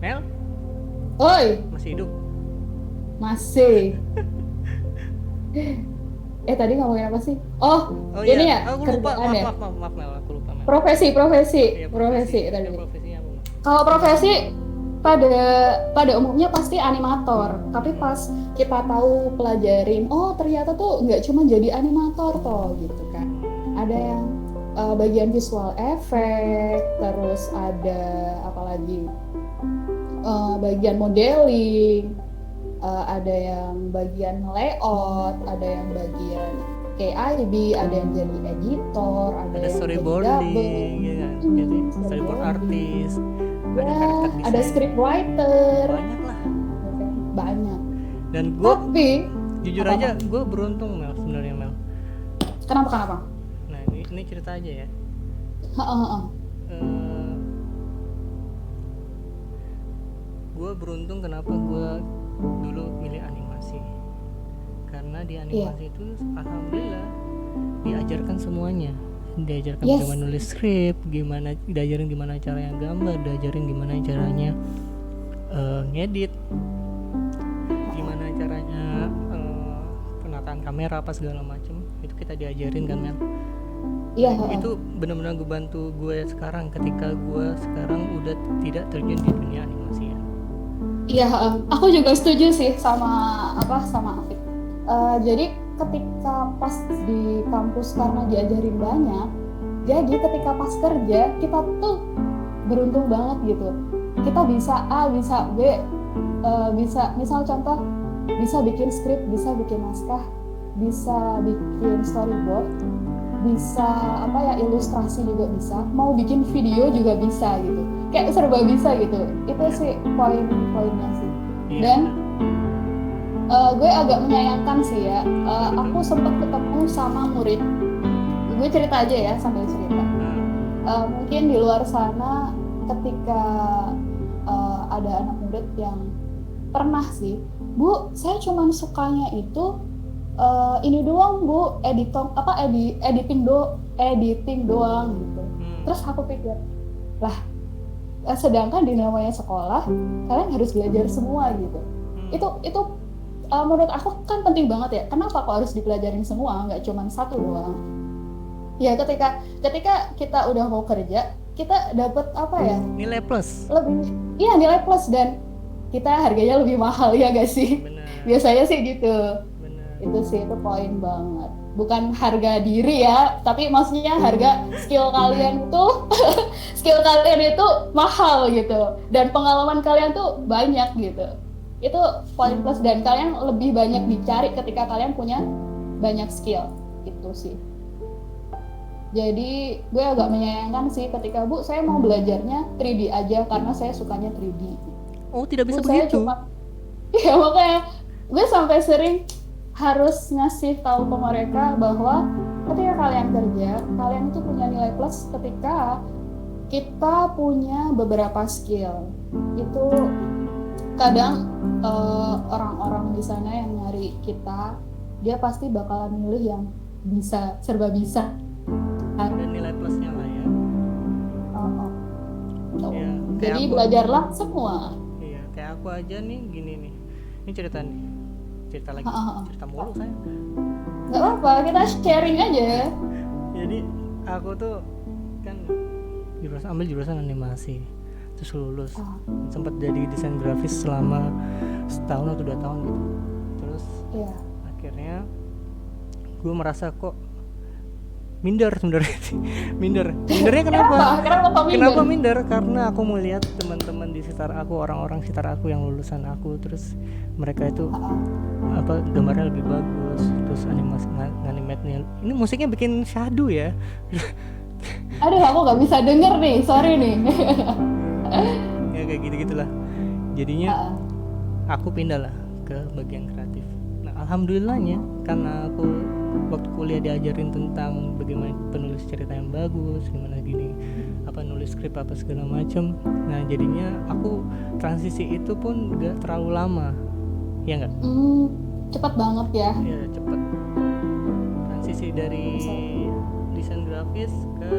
Mel? Oi, Masih hidup? masih. Tadi ngomongin apa sih? Oh, ini iya. ya, Aku lupa. kerjaan ya. Maaf Mel, aku lupa Mel. Profesi Iya, tadi. Ya, profesinya apa? Kalau profesi pada umumnya pasti animator, tapi pas kita tahu pelajarin, oh ternyata tuh nggak cuma jadi animator toh gitu kan. Ada yang bagian visual effect, terus ada apalagi bagian modeling, ada yang bagian layout, ada yang bagian KIB, ada yang jadi editor, ada yang storyboarding, ya kan? Jadi storyboard artist, ada karakter desain, ada script writer, banyak lah. banyak. Dan gue Tapi jujur aja, gue beruntung Mel sebenarnya Mel. kenapa? Nah ini cerita aja ya. Gue beruntung kenapa gue dulu milih animasi, karena di animasi itu alhamdulillah diajarkan semuanya, diajarkan bagaimana nulis skrip, diajarin gimana caranya gambar, diajarin gimana caranya ngedit, gimana caranya penataan kamera apa segala macem, itu kita diajarin kan Mel. Iya. Itu benar-benar ngebantu gue sekarang ketika gue sekarang udah tidak terjun di dunia animasi ya. Iya, aku juga setuju sih sama Afif. Jadi ketika pas di kampus karena diajarin banyak, jadi ketika pas kerja kita tuh beruntung banget gitu. Kita bisa A, bisa B, bisa misal contoh bisa bikin skrip, bisa bikin naskah, bisa bikin storyboard, bisa apa ya, ilustrasi juga bisa, mau bikin video juga bisa gitu, kayak serba bisa gitu. Itu sih poin-poinnya sih. Iya. Dan gue agak menyayangkan sih ya, aku sempat ketemu sama murid, gue cerita aja ya sambil cerita. Mungkin di luar sana ketika ada anak murid yang pernah sih, Bu, saya cuman sukanya itu ini doang Bu, editing doang gitu. Terus aku pikir, lah sedangkan di namanya sekolah kalian harus belajar semua gitu. Itu menurut aku kan penting banget ya. Kenapa kok harus dipelajarin semua, nggak cuman satu doang? Ya ketika kita udah mau kerja, kita dapat apa ya? Nilai plus. Iya, nilai plus, dan kita harganya lebih mahal ya gak sih? Bener. Biasanya sih gitu. Bener. Itu sih, itu poin banget. Bukan harga diri ya, tapi maksudnya harga skill kalian itu mahal gitu, dan pengalaman kalian tuh banyak gitu. Itu poin plus, dan kalian lebih banyak dicari ketika kalian punya banyak skill. Itu sih. Jadi gue agak menyayangkan sih ketika, Bu, saya mau belajarnya 3D aja karena saya sukanya 3D. Oh, tidak bisa Bu, saya begitu. Ya makanya gue sampai sering harus ngasih tahu ke mereka bahwa ketika kalian kerja, kalian itu punya nilai plus ketika kita punya beberapa skill. Itu kadang orang-orang di sana yang nyari kita, dia pasti bakalan milih yang bisa, serba bisa. Dan nilai plusnya lah ya. Ya, Jadi aku, belajarlah semua. Iya, kayak aku aja nih gini nih. Ini cerita lagi. Cerita mulu saya. Gak apa-apa, kita sharing aja. Jadi aku tuh kan ambil jurusan animasi, terus lulus. Sempat jadi desain grafis selama setahun atau 2 tahun gitu. Terus akhirnya gue merasa kok minder sebenarnya. Mindernya kenapa? Kenapa minder? Karena aku melihat teman-teman di sekitar aku, orang-orang sekitar aku yang lulusan aku, terus mereka itu gambarnya lebih bagus, terus animatnya. Ini musiknya bikin syahdu ya. Aduh, aku nggak bisa denger nih, sorry nih. Ya kayak gitu-gitulah. Jadinya aku pindah lah ke bagian kreatif. Nah, alhamdulillahnya karena aku waktu kuliah diajarin tentang bagaimana penulis cerita yang bagus, gimana gini, nulis skrip apa segala macam. Nah, jadinya aku transisi itu pun gak terlalu lama, ya nggak? Cepat banget ya? Ya cepat. Transisi dari desain grafis ke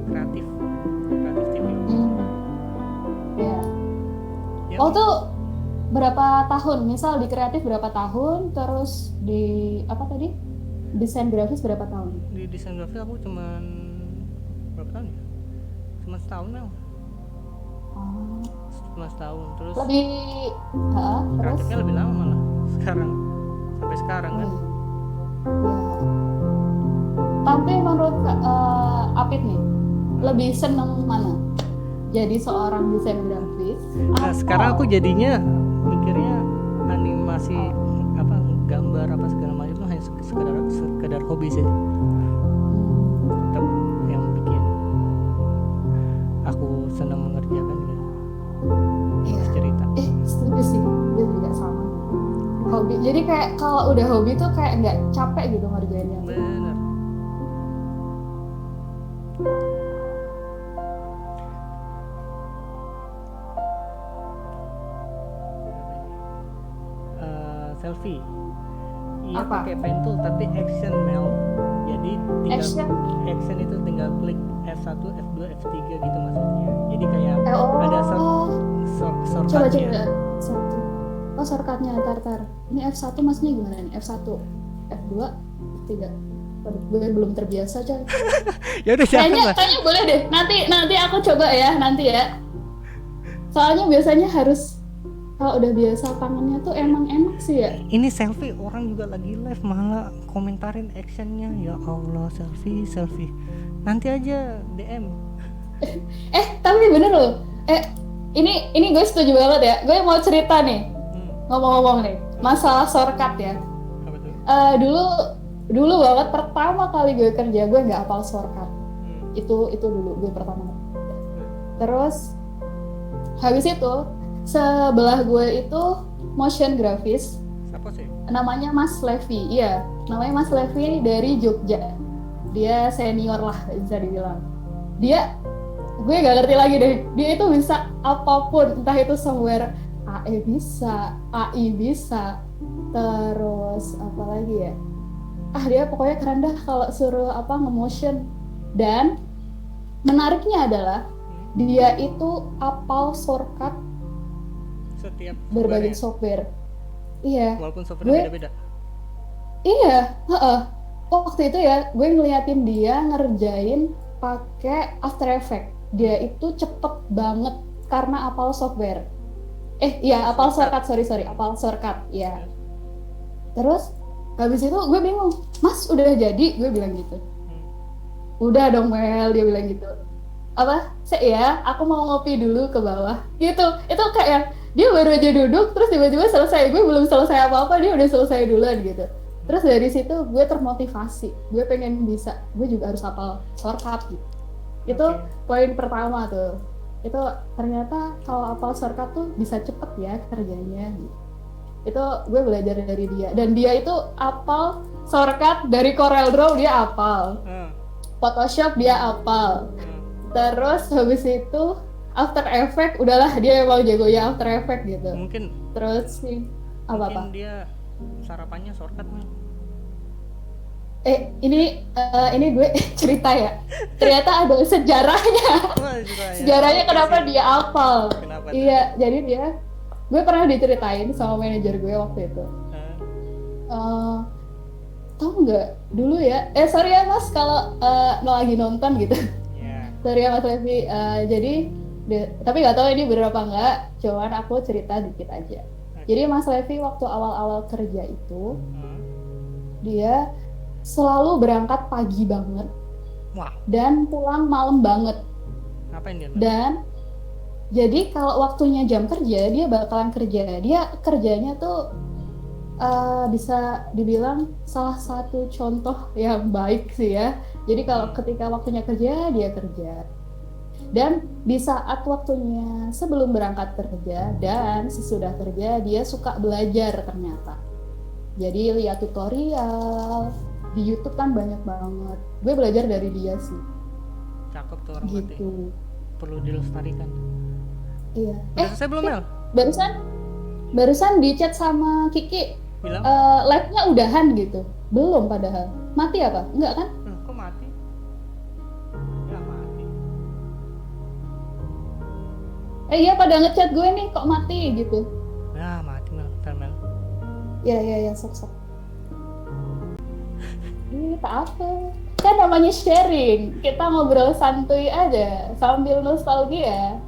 kreatif TV. Ya. Ya. Oh tuh berapa tahun? Misal di kreatif berapa tahun, terus di apa tadi? Desain grafis berapa tahun? Di desain grafis aku cuman berapa tahun ya? Cuma setahun lah. Cuma setahun. Terus lebih kreatifnya lebih lama malah sekarang, sampai sekarang kan. Tapi menurut Apit nih, lebih seneng mana? Jadi seorang desain grafis? Nah, sekarang aku jadinya mikirnya animasi gambar apa segala macam itu hanya sekedar hobi sih. Tetap yang bikin aku senang mengerjakan ya cerita. Setuju sih, gue juga sama. Hobi, jadi kayak kalau udah hobi tuh kayak nggak capek gitu ngerjainnya. Bener. Selfie. Iya pakai pen tool tapi action Mel. Jadi action itu tinggal klik F1, F2, F3 gitu maksudnya. Jadi kayak ada shortcutnya. Oh, shortcutnya, tar. Ini F1 maksudnya gimana nih? F1, F2, F3. Gue belum terbiasa, coy. Ya udah kayaknya boleh deh. Nanti aku coba ya, nanti ya. Soalnya biasanya harus kalau udah biasa tangannya tuh emang enak sih ya. Ini selfie orang juga lagi live malah komentarin actionnya. Ya Allah, selfie. Nanti aja DM. Tapi bener loh. Ini gue setuju banget ya. Gue mau cerita nih. Ngomong-ngomong nih, masalah shortcut ya. Apa tuh? Dulu dulu banget pertama kali gue kerja gue nggak hafal shortcut. Hmm. Itu dulu gue pertama. Terus habis itu sebelah gue itu motion grafis, Siapa sih? namanya Mas Levi. Iya, namanya Mas Levi dari Jogja. Dia senior lah bisa dibilang. Gue gak ngerti lagi deh. Dia itu bisa apapun, entah itu somewhere AE bisa, AI bisa, terus apa lagi ya? Dia pokoknya keren dah kalau suruh apa nge-motion. Dan menariknya adalah dia itu apal shortcut Setiap berbagai software-nya. software. Iya, Walaupun software gue beda-beda. iya, heeh. Waktu itu ya, gue ngeliatin dia ngerjain pakai After Effects. Dia itu cepet banget karena apal software. Iya, apal shortcut, sorry, apal shortcut, ya. Terus habis itu gue bingung, Mas udah jadi? Gue bilang gitu. Udah dong Mel, dia bilang gitu. Aku mau ngopi dulu ke bawah. Gitu, itu kayak dia baru aja duduk, terus tiba-tiba selesai. Gue belum selesai apa-apa, dia udah selesai duluan gitu. Terus dari situ gue termotivasi, gue pengen bisa, gue juga harus hafal shortcut gitu. Itu poin pertama tuh. Itu ternyata kalau hafal shortcut tuh bisa cepet ya kerjanya gitu. Itu gue belajar dari dia, dan dia itu hafal shortcut dari CorelDRAW dia hafal, Photoshop dia hafal, terus habis itu After Effects udahlah dia emang jago ya After Effects gitu. Mungkin terus sih apa dia sarapannya shortcut nih. Ini gue cerita ya. Ternyata ada sejarahnya. Sejarahnya kenapa dia hafal. Iya, jadi gue pernah diceritain sama manajer gue waktu itu. Tahu nggak dulu ya? Sorry ya Mas kalau lagi nonton gitu. Sorry ya Mas Levi. Tapi nggak tahu ini bener apa nggak. Cuman aku cerita dikit aja. Jadi Mas Levi waktu awal-awal kerja itu, dia selalu berangkat pagi banget. Dan pulang malam banget. Ngapain dia? Dan jadi kalau waktunya jam kerja, dia bakalan kerja. Dia kerjanya tuh bisa dibilang salah satu contoh yang baik sih ya. Jadi kalau ketika waktunya kerja, dia kerja. Dan di saat waktunya sebelum berangkat kerja dan sesudah kerja, dia suka belajar ternyata. Jadi lihat tutorial, di YouTube kan banyak banget. Gue belajar dari dia sih. Cakep tuh orang gitu. Perlu dilestarikan. Iya. Udah selesai belum Mel? Barusan di chat sama Kiki. Bilang? Live-nya udahan gitu. Belum padahal. Mati apa? Enggak kan? Kok mati? Ya mati. Iya pada ngechat gue nih kok mati gitu. Ya mati Mel, ntar Mel. Iya, sok. Tak apa. Kan namanya sharing. Kita ngobrol santuy aja sambil nostalgia.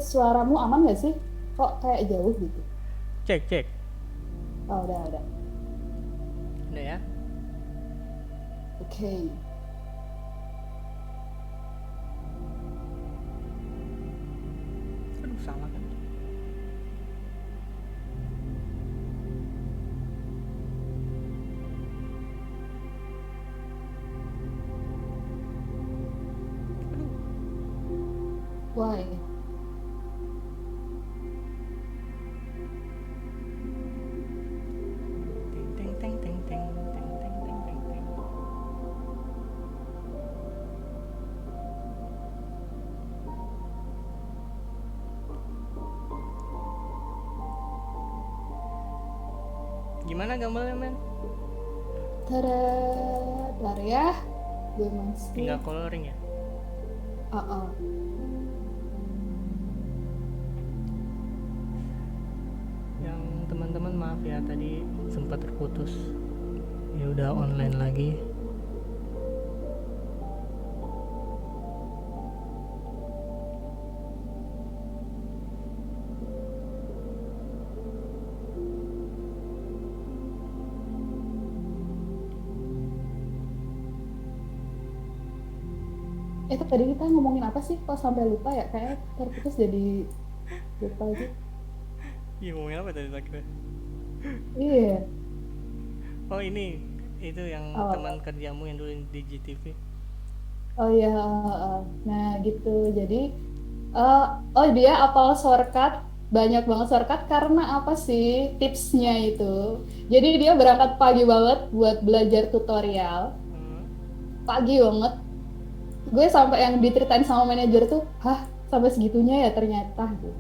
Suaramu aman gak sih? Kok kayak jauh gitu? Cek. Oh, udah. Udah ya? Oke. Aduh, salah kan? Why? Gimana gambarnya men? Bentar ya. Gue masih tinggal coloring ya? Yang teman-teman maaf ya tadi sempat terputus. Ya udah online lagi. Itu tadi kita ngomongin apa sih? Kok sampai lupa ya? Kayak terputus jadi lupa gitu. Iya, ngomongin apa tadi terakhir? Iya. Oh ini, itu yang Oh. teman kerjamu yang dulu di GTV. Oh iya, nah gitu. Jadi, oh dia apal shortcut, banyak banget shortcut karena apa sih tipsnya itu? Jadi dia berangkat pagi banget buat belajar tutorial, pagi banget. Gue sampai yang diceritain sama manajer tuh, hah sampai segitunya ya ternyata. Gitu.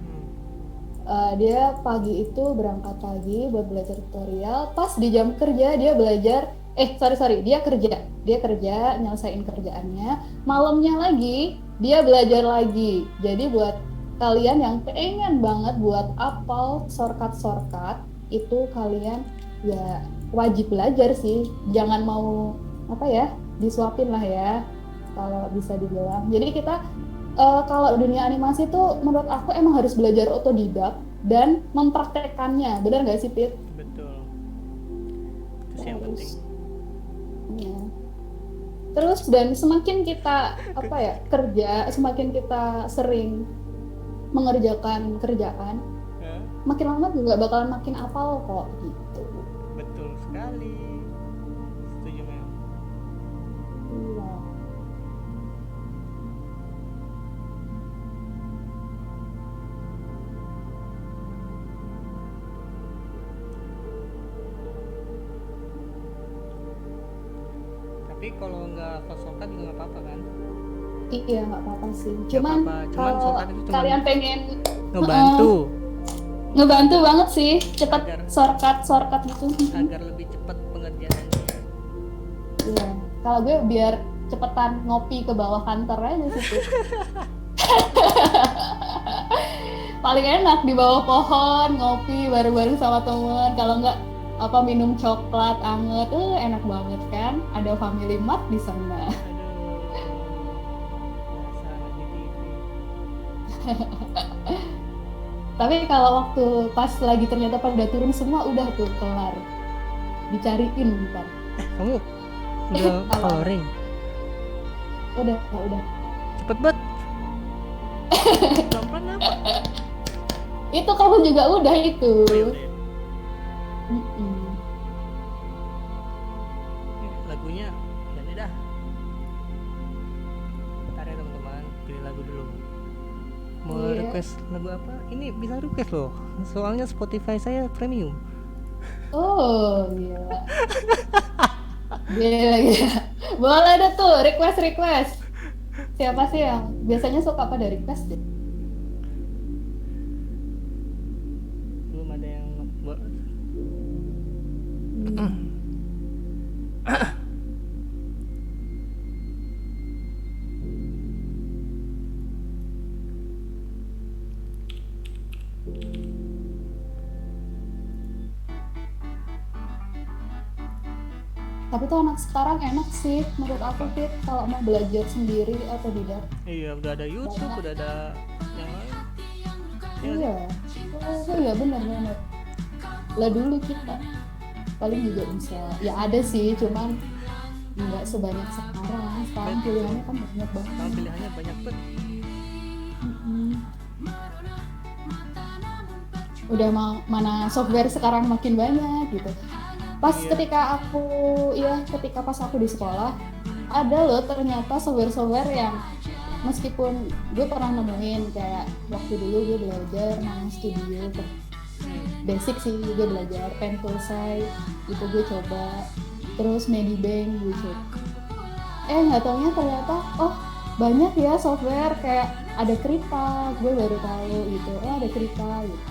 Dia pagi itu berangkat pagi buat belajar tutorial, pas di jam kerja dia belajar. Dia kerja nyelesain kerjaannya, malamnya lagi dia belajar lagi. Jadi buat kalian yang pengen banget buat apal shortcut itu kalian ya wajib belajar sih, jangan mau apa ya disuapin lah ya kalau bisa dibilang. Jadi kita kalau dunia animasi tuh menurut aku emang harus belajar otodidak dan mempraktekkannya, benar nggak sih Pit? Betul, itu sih yang penting. Ya. Terus dan semakin kita kerja, semakin kita sering mengerjakan kerjaan, makin lama juga bakalan makin hafal kok gitu. Betul sekali, setuju Mel. Iya. Tapi kalau nggak hafal shortcut juga nggak apa-apa kan? Iya nggak apa-apa sih. Nggak Cuman apa-apa, cuman kalau shortcut itu cuman kalian pengen ngebantu ngebantu banget sih, cepat Agar- shortcut gitu. agar lebih cepat pengerjaannya. Iya. Kalau gue biar cepetan ngopi ke bawah kantor aja sih. Pit. Paling enak di bawah pohon ngopi bareng-bareng sama temen. Kalau nggak minum coklat anget, enak banget kan? Ada Family Mart di sana. Aduh, dasar anak GTV. Tapi kalau waktu pas lagi ternyata pada turun semua udah tuh kelar, dicariin ntar. Kamu udah Apa? coloring Udah. cepet banget. Pelan-pelan apa? Itu kamu juga udah itu. Oh, ya udah ya. Mm-mm. Lagunya jadi dah. Ntar ya teman-teman, pilih lagu dulu. Mau Iya. request lagu apa? Ini bisa request loh. Soalnya Spotify saya premium. Oh gila. Gila. Boleh deh tuh request. Siapa sih yang biasanya suka pada request deh? Belum ada yang Tapi tuh anak sekarang enak sih menurut aku Fit kalau mau belajar sendiri atau tidak. Iya, udah ada YouTube, Banyak. udah ada yang lain. Ya, Iya. Oh iya benar. Lah dulu kita paling juga bisa. Ya ada sih, cuman nggak sebanyak sekarang. Sekarang Betul. pilihannya kan banyak banget. sekarang pilihannya banyak banget. Mm-mm. Udah mana software sekarang makin banyak gitu. Pas Iya. ketika pas aku di sekolah ada loh ternyata software yang meskipun gue pernah nemuin kayak waktu dulu gue belajar main studio basic sih gue belajar pen toolsai itu gue coba, terus Medibank gue coba, nggak taunya ternyata banyak ya software kayak ada Krita, gue baru tahu gitu, ada Krita gitu,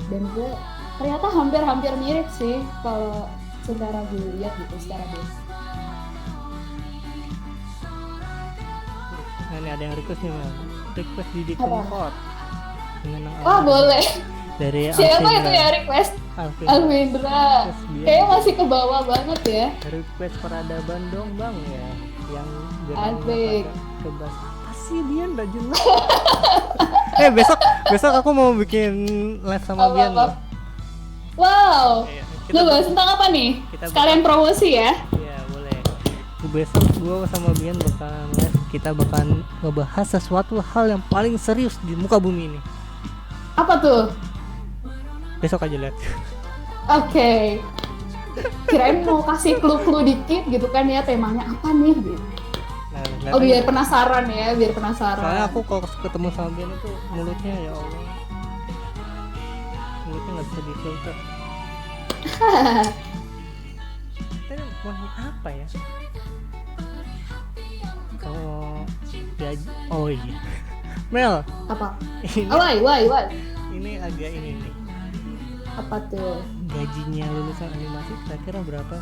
dan gue ternyata hampir mirip sih kalau secara gue lihat gitu secara basic. Nah, ini ada yang request nih, Mel. Request Didi Apa? Kempot. Mengenang Wah Alvin. boleh. Dari Siapa Alvindra. itu ya request? Alvin. Alvindra. Terus dia Kayaknya masih ke bawah banget ya. request peradaban dong bang ya, yang Asik. kebas apa sih dia nggak jelas. besok aku mau bikin live sama Apa, Bian apa? loh. Wow. Iya, Lu bahas tentang apa nih? kita Sekalian promosi ya. Iya boleh. Besok gua sama Bian bakalan live kita bakal ngebahas sesuatu hal yang paling serius di muka bumi ini. Apa tuh? Besok aja lihat. Oke. Kirain mau kasih clue-clue dikit gitu kan ya, temanya apa nih gitu. Nah, Oh biar lihat aja. penasaran ya, biar Soalnya penasaran. aku kalau ketemu sama Ben itu mulutnya ya Allah, mulutnya nggak bisa difilter. Kita mau apa ya? Kalau gaji, oh iya, Mel, Apa? ini Why? ini agak ini nih. Apa tuh? Gajinya lulusan animasi kira-kira berapa?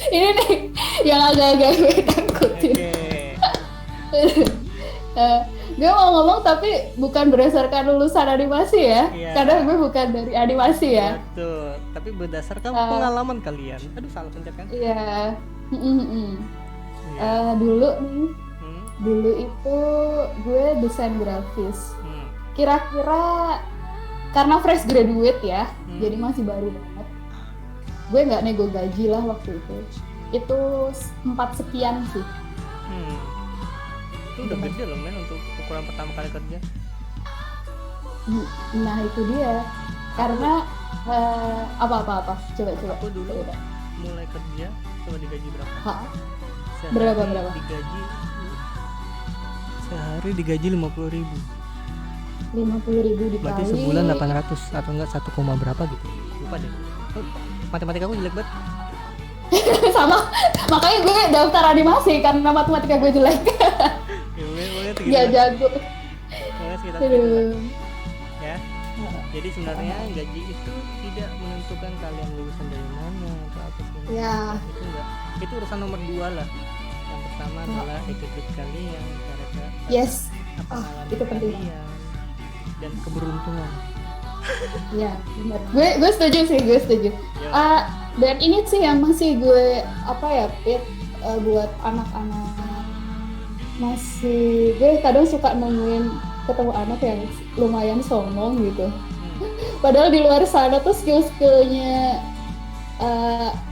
Ini nih yang agak-agak gue takutin. Gue mau ngomong tapi bukan berdasarkan lulusan animasi ya, Iya. karena gue bukan dari animasi ya. Betul, tapi berdasarkan pengalaman kalian. Aduh, salah pencet kan? Iya. Mm-mm. Iya. Dulu nih, Hmm, dulu itu gue desain grafis. hmm, Kira-kira karena fresh graduate ya, Hmm. jadi masih baru banget. Gue nggak nego gaji lah waktu itu. Itu 4 sekian sih. hmm. Itu udah gede loh men untuk ukuran pertama kali kerja. Nah itu dia. Karena apa. Coba. Aku dulu Coba. mulai kerja coba digaji berapa? Hah? Sehari Berapa? Digaji sehari digaji 50.000. 50.000 Berarti dikali. sebulan 800 atau enggak 1, berapa gitu. Lupa deh. Oh, matematika aku jelek banget. Sama. Makanya gue daftar animasi karena matematika gue jelek. Ya boleh segitu. Gak jago. Boleh sekitar segitu lah. Aduh. Ya. Jadi sebenarnya gaji itu tidak menentukan kalian lulusan dari mana atau apa segala Ya. macam. Itu enggak. Itu urusan nomor 2 lah. Yang pertama adalah attitude kalian, cara Yes. pengalaman itu penting kalian, dan keberuntungan. Ya, benar. Gue setuju sih, gue setuju. Ya. Dan ini sih yang masih gue Pit, buat anak-anak masih gue kadang suka nemuin ketemu anak yang lumayan songong gitu. Padahal di luar sana tuh skill-skillnya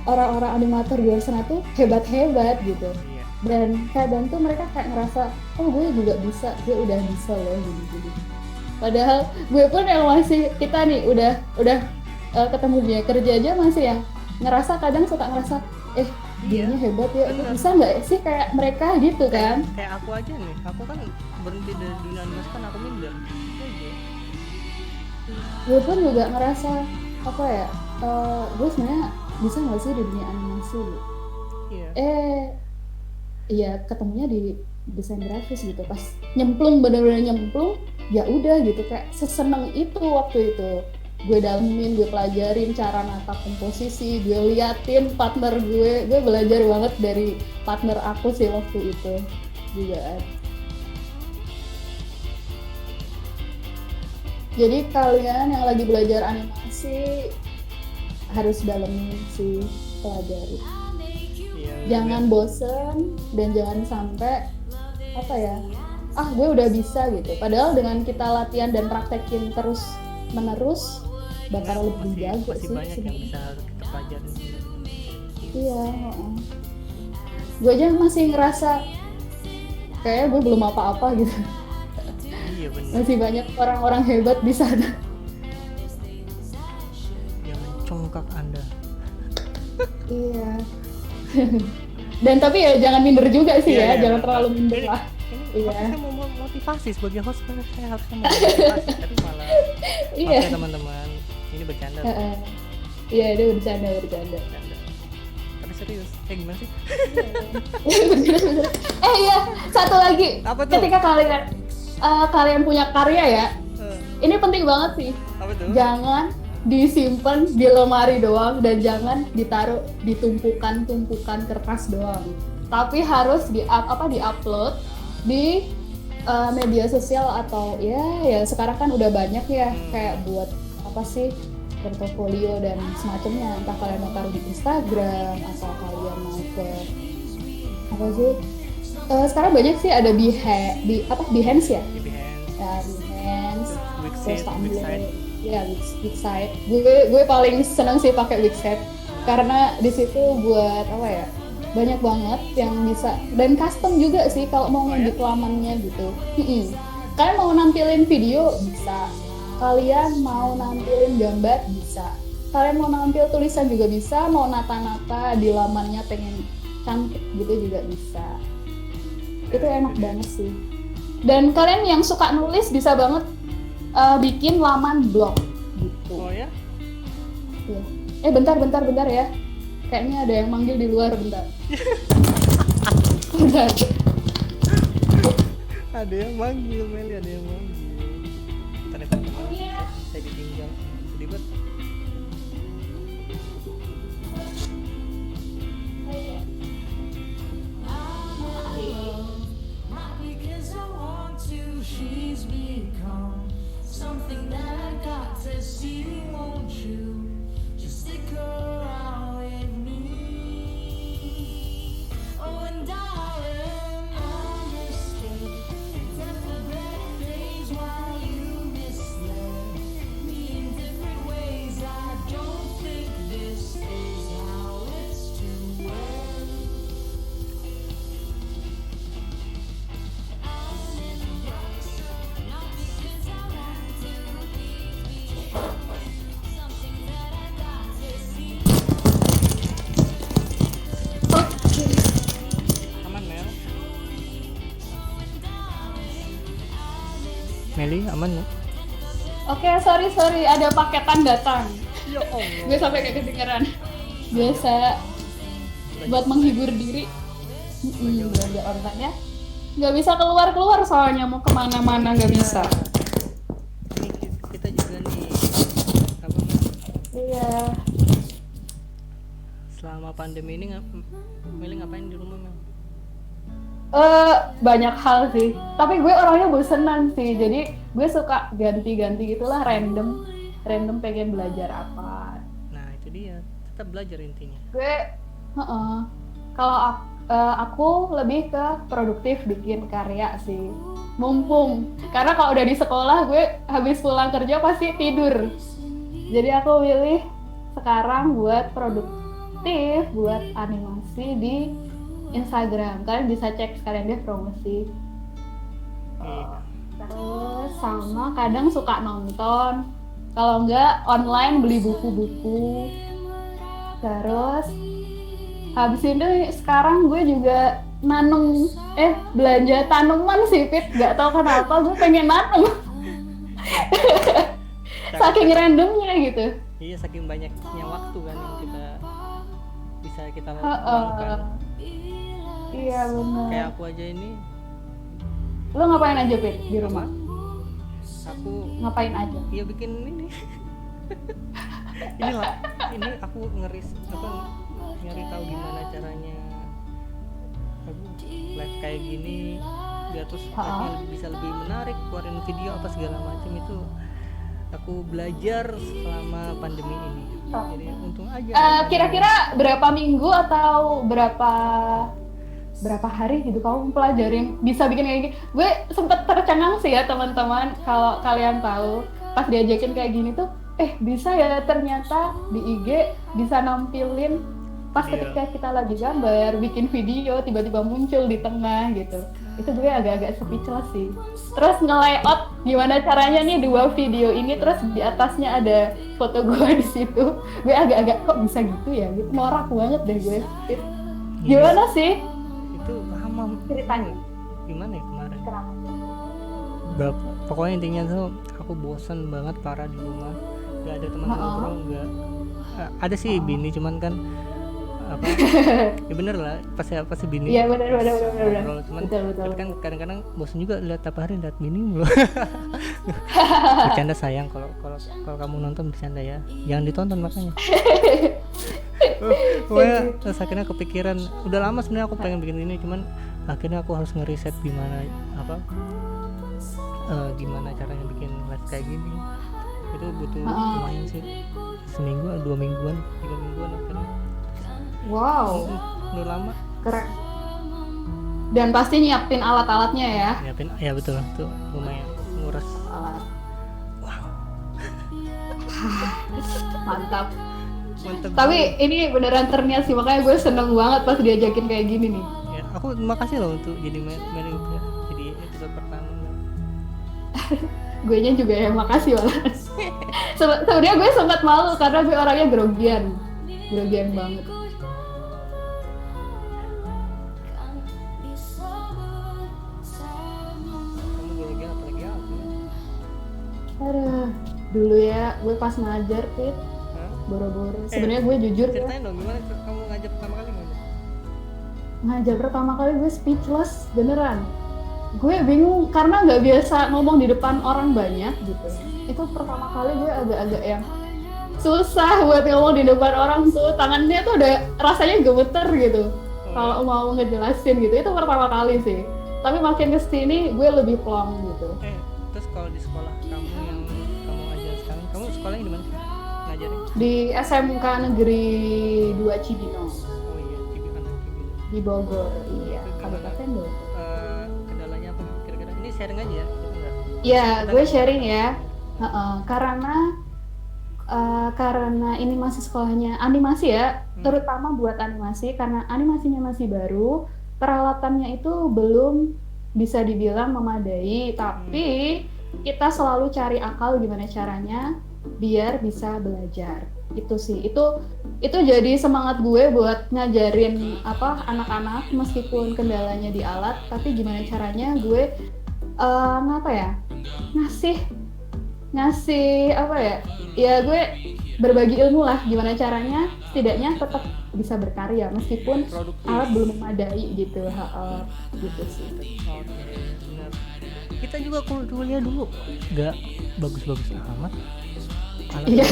orang-orang animator di luar sana tuh hebat-hebat gitu. Iya. Dan kadang tuh mereka kayak ngerasa, oh gue juga bisa, gue udah bisa loh gini. Padahal gue pun yang masih, kita nih udah ketemu dunia kerja aja masih yang ngerasa, kadang suka ngerasa Iya. dianya hebat ya, Bener. bisa nggak sih kayak mereka gitu kan. Kayak aku aja nih, aku kan berhenti dari dunia animasi kan aku minder. Itu aja. Gue pun juga ngerasa gue sebenarnya bisa nggak sih di dunia animasi gitu. Iya. Iya ketemunya di desain grafis gitu, pas nyemplung, bener-bener nyemplung, ya udah gitu, kayak seseneng itu waktu itu. Gue dalemin, gue pelajarin cara nata komposisi, gue liatin partner gue belajar banget dari partner aku sih waktu itu juga. Jadi kalian yang lagi belajar animasi harus dalemin sih, pelajari. Iya. Jangan bosen dan jangan sampai gue udah bisa gitu. Padahal dengan kita latihan dan praktekin terus menerus bakal lebih jago masih sih banyak yang sebenarnya. bisa kita pelajari. Iya, gue aja masih ngerasa kayak gue belum apa-apa gitu. Iya benar. Masih banyak orang-orang hebat di sana. Yang mencongkak Anda. Iya. Dan tapi ya jangan minder juga sih Iya, jangan benar. terlalu minder Ini- lah. Ini Iya. saya mau motivasi sebagai host, saya harusnya mau motivasi tapi malah Iya. oke teman-teman, ini bercanda. Iya, dia bercanda. Bercanda. Tapi serius, gimana sih? Bener-bener. Iya, satu lagi. Apa tuh? Ketika kalian punya karya ya, Eh, ini penting banget sih. apa tuh? Jangan disimpan di lemari doang dan jangan ditaruh di tumpukan kertas doang. Tapi harus di-upload di media sosial atau ya sekarang kan udah banyak ya kayak buat portofolio dan semacamnya. Entah kalian mau taruh di Instagram atau kalian mau ke sekarang banyak sih ada Behance ya. Di Behance, Ya, Behance, terus Wixsite, Tumblr, ya Wixsite. Gue paling seneng sih pakai Wixsite karena di situ buat banyak banget yang bisa, dan custom juga sih kalau mau ngedit lamannya gitu. Kalian mau nampilin video bisa, kalian mau nampilin gambar bisa, kalian mau nampil tulisan juga bisa, mau nata-nata di lamannya pengen cantik gitu juga bisa. Itu enak banget sih. Dan kalian yang suka nulis bisa banget bikin laman blog gitu. Oh ya? Ya. Bentar ya. Kayaknya ada yang manggil di luar, bentar. Bentar. Ada yang manggil, Meli, ada yang manggil. Telepon teman saya ditinggal. Sedih banget. She's become something that I got to see, won't you? Just stick around with me. Oh, and darling, I'm a mistake. That's a better days while you misled me in different ways. I don't think this is how it's to end. Aman, Mel? Meli, aman ya? Oke, sorry, ada paketan datang. Ya Allah. Gue sampai kayak kedengeran. Biasa buat menghibur diri. Belanja online ya. Nggak bisa keluar soalnya mau kemana-mana nggak bisa. Ini kita juga nih apa, Iya. selama pandemi ini Meli ngapain di rumah, Mel? Banyak hal sih. Tapi gue orangnya bosenan sih. Jadi gue suka ganti-ganti gitulah, random pengen belajar apa. Nah itu dia, tetap belajar intinya. Gue kalau aku lebih ke produktif bikin karya sih, mumpung karena kalau udah di sekolah gue habis pulang kerja pasti tidur, jadi aku pilih sekarang buat produktif, buat animasi di Instagram. Kalian bisa cek sekalian deh promosi. Terus sama kadang suka nonton, kalau enggak online beli buku-buku. Terus habis ini sekarang gue juga belanja tanaman sih, Fit. Gak tau kenapa gue pengen nanam. Saking randomnya gitu. Iya, saking banyaknya waktu kan yang kita lakukan. Iya benar. Kayak aku aja ini, Lo ngapain aja, Fit, di rumah? aku Ngapain aja? iya bikin ini. ini aku nyari tahu gimana caranya aku live kayak gini biar terus live-nya bisa lebih menarik, keluarin video apa segala macam. Itu aku belajar selama pandemi ini. Jadi untung aja. Kira-kira berapa minggu atau berapa hari gitu kamu pelajarin bisa bikin kayak gini? Gue sempet tercengang sih ya teman-teman, kalau kalian tahu pas diajakin kayak gini tuh, bisa ya ternyata di IG bisa nampilin pas ketika kita lagi gambar, bikin video tiba-tiba muncul di tengah gitu. Itu gue agak-agak speechless sih. Terus nge-layout gimana caranya nih 2 video ini, terus di atasnya ada foto gue di situ. Gue agak-agak kok bisa gitu ya, gitu. Norak banget deh gue. Gimana sih Itu lama ceritanya? gimana ya kemarin? Kenapa? Pokoknya intinya tuh aku bosan banget parah di rumah, nggak ada teman ngobrol, nggak ada sih bini, cuman kan apa ya bener lah pasti bini. Iya benar. Ngobrol, cuman Betul. tapi kan kadang-kadang bosan juga lihat tiap hari lihat bini mulu. Bercanda sayang, kalau kamu nonton bercanda ya, jangan ditonton makanya. Pokoknya terus akhirnya kepikiran, udah lama sebenarnya aku pengen bikin ini, cuman akhirnya aku harus ngeriset gimana caranya bikin live kayak gini. Itu butuh lumayan sih, seminggu, 2 mingguan, 3 mingguan akhirnya. Wow, Udah lama keren. Dan pasti nyiapin alat-alatnya ya. nyiapin, ya betul, tuh lumayan nguras. Mantap. Mantep Tapi banget. ini beneran terniat sih, makanya gue seneng banget pas diajakin kayak gini nih. Ya, aku makasih loh untuk jadi manajer jadi episode pertama. Gue nya juga yang makasih malah. Sebenarnya gue sempat malu karena gue orangnya grogian banget. Kamu grogi apa lagi aku? Aduh, dulu ya gue pas ngajar Pit, Hah? boro-boro. Sebenarnya gue jujur ya, Ceritain dong gimana kamu ngajak pertama kali ngajak? ngajar pertama kali gue speechless beneran. Gue bingung karena nggak biasa ngomong di depan orang banyak gitu. Itu pertama kali gue agak-agak yang susah buat ngomong di depan orang tuh, tangannya tuh udah rasanya gemeter gitu kalau mau ngejelasin gitu. Itu pertama kali sih, tapi makin kesini gue lebih plong gitu. Terus kalau di sekolah kamu yang kamu ajar sekarang, kamu sekolahnya di mana sih? Ngajarin? Di SMK Negeri 2 Cibinong Oh iya, anak Cibinong. di Bogor, iya, Itu gimana? Kabupaten Bogor. Kendalanya apa kira-kira? Ini sharing aja ya, gitu enggak? Ya, Kita gue kan- sharing ya. Karena ini masih sekolahnya animasi ya, terutama buat animasi, karena animasinya masih baru, peralatannya itu belum bisa dibilang memadai, tapi kita selalu cari akal gimana caranya biar bisa belajar. Itu sih, itu jadi semangat gue buat ngajarin anak-anak meskipun kendalanya di alat, tapi gimana caranya gue ngasih apa ya, ya gue berbagi ilmu lah, gimana caranya setidaknya tetap bisa berkarya meskipun Produktif. alat belum memadai gitu. Gitu sih. Oke, benar. Kita juga kuliah dulu nggak bagus-bagus amat. Iya.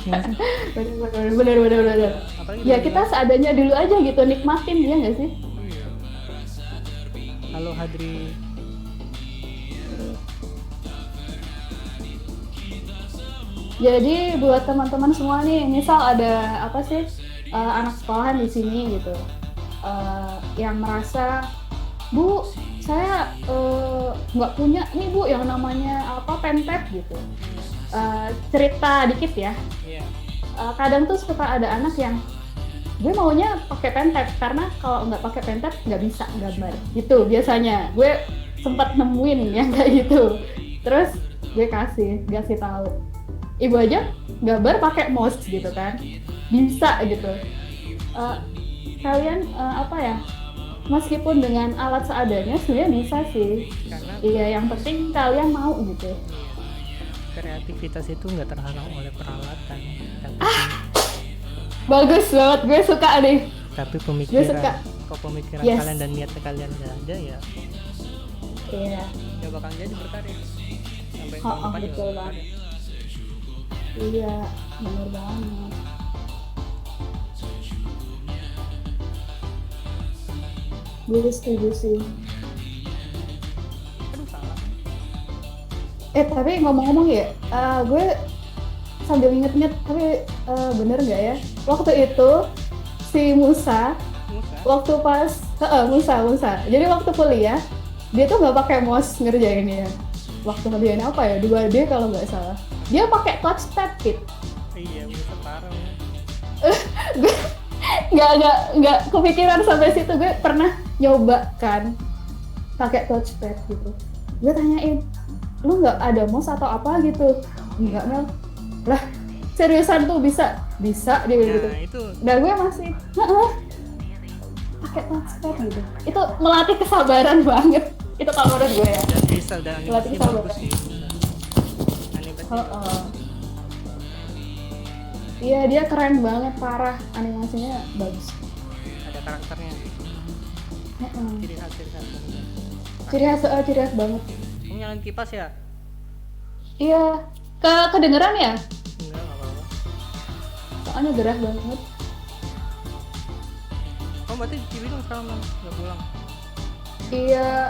Ya, sih? bener. Apalagi Ya dengan- kita seadanya dulu aja gitu, nikmatin, ya nggak sih? Halo Hadri. Jadi buat teman-teman semua nih, misal ada anak sekolahan di sini gitu, yang merasa, Bu, saya nggak punya nih Bu yang namanya pentab gitu. Cerita dikit ya. Iya. Kadang tuh suka ada anak yang gue maunya pakai pentab karena kalau nggak pakai pentab nggak bisa gambar gitu biasanya. Gue sempat nemuin yang kayak gitu. Terus gue kasih tahu, ibu aja gambar pakai mouse gitu kan, bisa gitu. Kalian meskipun dengan alat seadanya sebenarnya bisa sih. Karena Iya, yang penting kalian mau gitu. kreativitas itu nggak terhalang oleh peralatan, Bagus banget, gue suka nih. tapi Gue pemikiran. suka. Kalau pemikiran Yes. kalian dan niat kalian nggak ada ya, Iya. ya bakal jadi berkarya sampai Oh, tahun depan juga betul berkarya. Iya, bener banget. Gue setuju sih. Aduh salah. Tapi ngomong-ngomong ya, gue sambil inget-inget, tapi bener nggak ya? Waktu itu si Musa, Musa. waktu pas Musa. Jadi waktu kuliah, dia tuh nggak pakai mouse ngerjainnya. Waktu ngerjain apa ya? 2D kalau nggak salah. Dia pakai touchpad Kit. Iya, Musa parah. Gue nggak kepikiran sampai situ. Gue pernah nyoba kan pakai touchpad gitu. Gue tanyain, lu nggak ada mouse atau apa gitu? Nggak, Mel. Lah, seriusan tuh bisa dia bilang gitu. Nah itu Dan gue masih pakai touchpad gitu. Itu melatih kesabaran banget. Itu kalau menurut gue ya. dan bisa dan Latih animasinya sabar. bagus sih. Animasinya Heeh. Iya, dia keren banget, parah, animasinya bagus. ada karakternya, Heeh. ciri khas. Ciri khas banget. Kamu nyalain kipas ya? Iya, kedengeran ya? Enggak apa-apa. Soalnya gerah banget. Oh berarti di Cibinong sekarang Bang? Nggak pulang? Iya,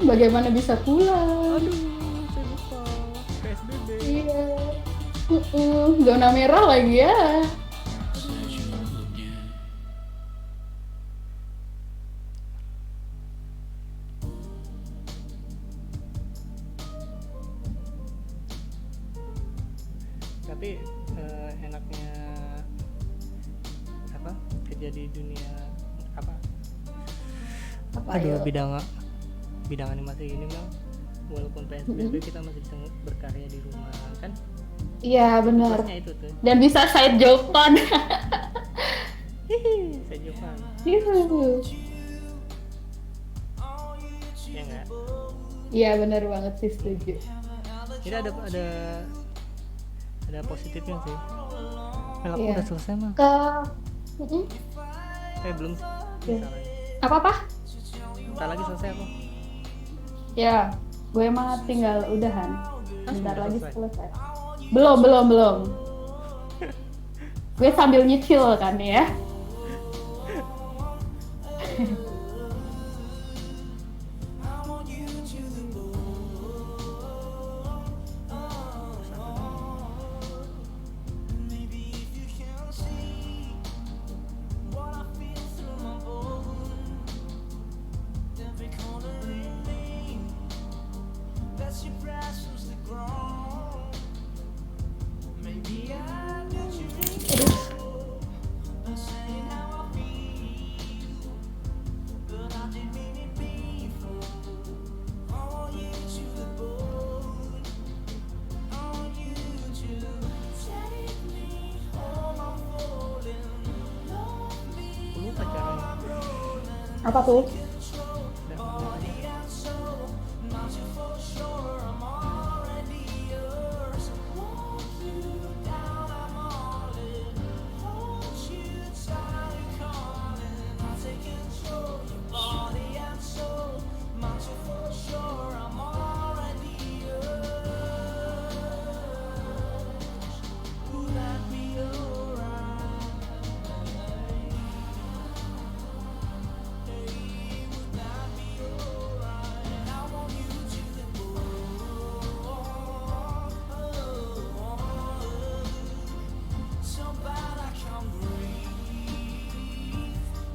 bagaimana bisa pulang? Aduh, saya lupa. PSBB. Iya. Zona merah lagi ya. Tapi enaknya kerja di dunia apa? Apa Aduh, yuk? bidang animasi ini Mel, walaupun PSBB kita masih bisa berkarya di rumah kan? Iya benar. Plusnya itu tuh. Dan bisa side job-an. Hihi, saya Jovan. Gitu. Ya enggak? Iya benar banget sih, setuju. Jadi ada positifnya sih. Mel, aku Iya. udah selesai mah. Mm-mm. Belum. Iya. Bentar lagi. Apa-apa? Bentar lagi selesai aku. Ya, gue mah tinggal udahan. Bentar sudah lagi selesai? selesai. Belum. Gue sambil nyicil kan ya. Aku lupa caranya. Apa tuh?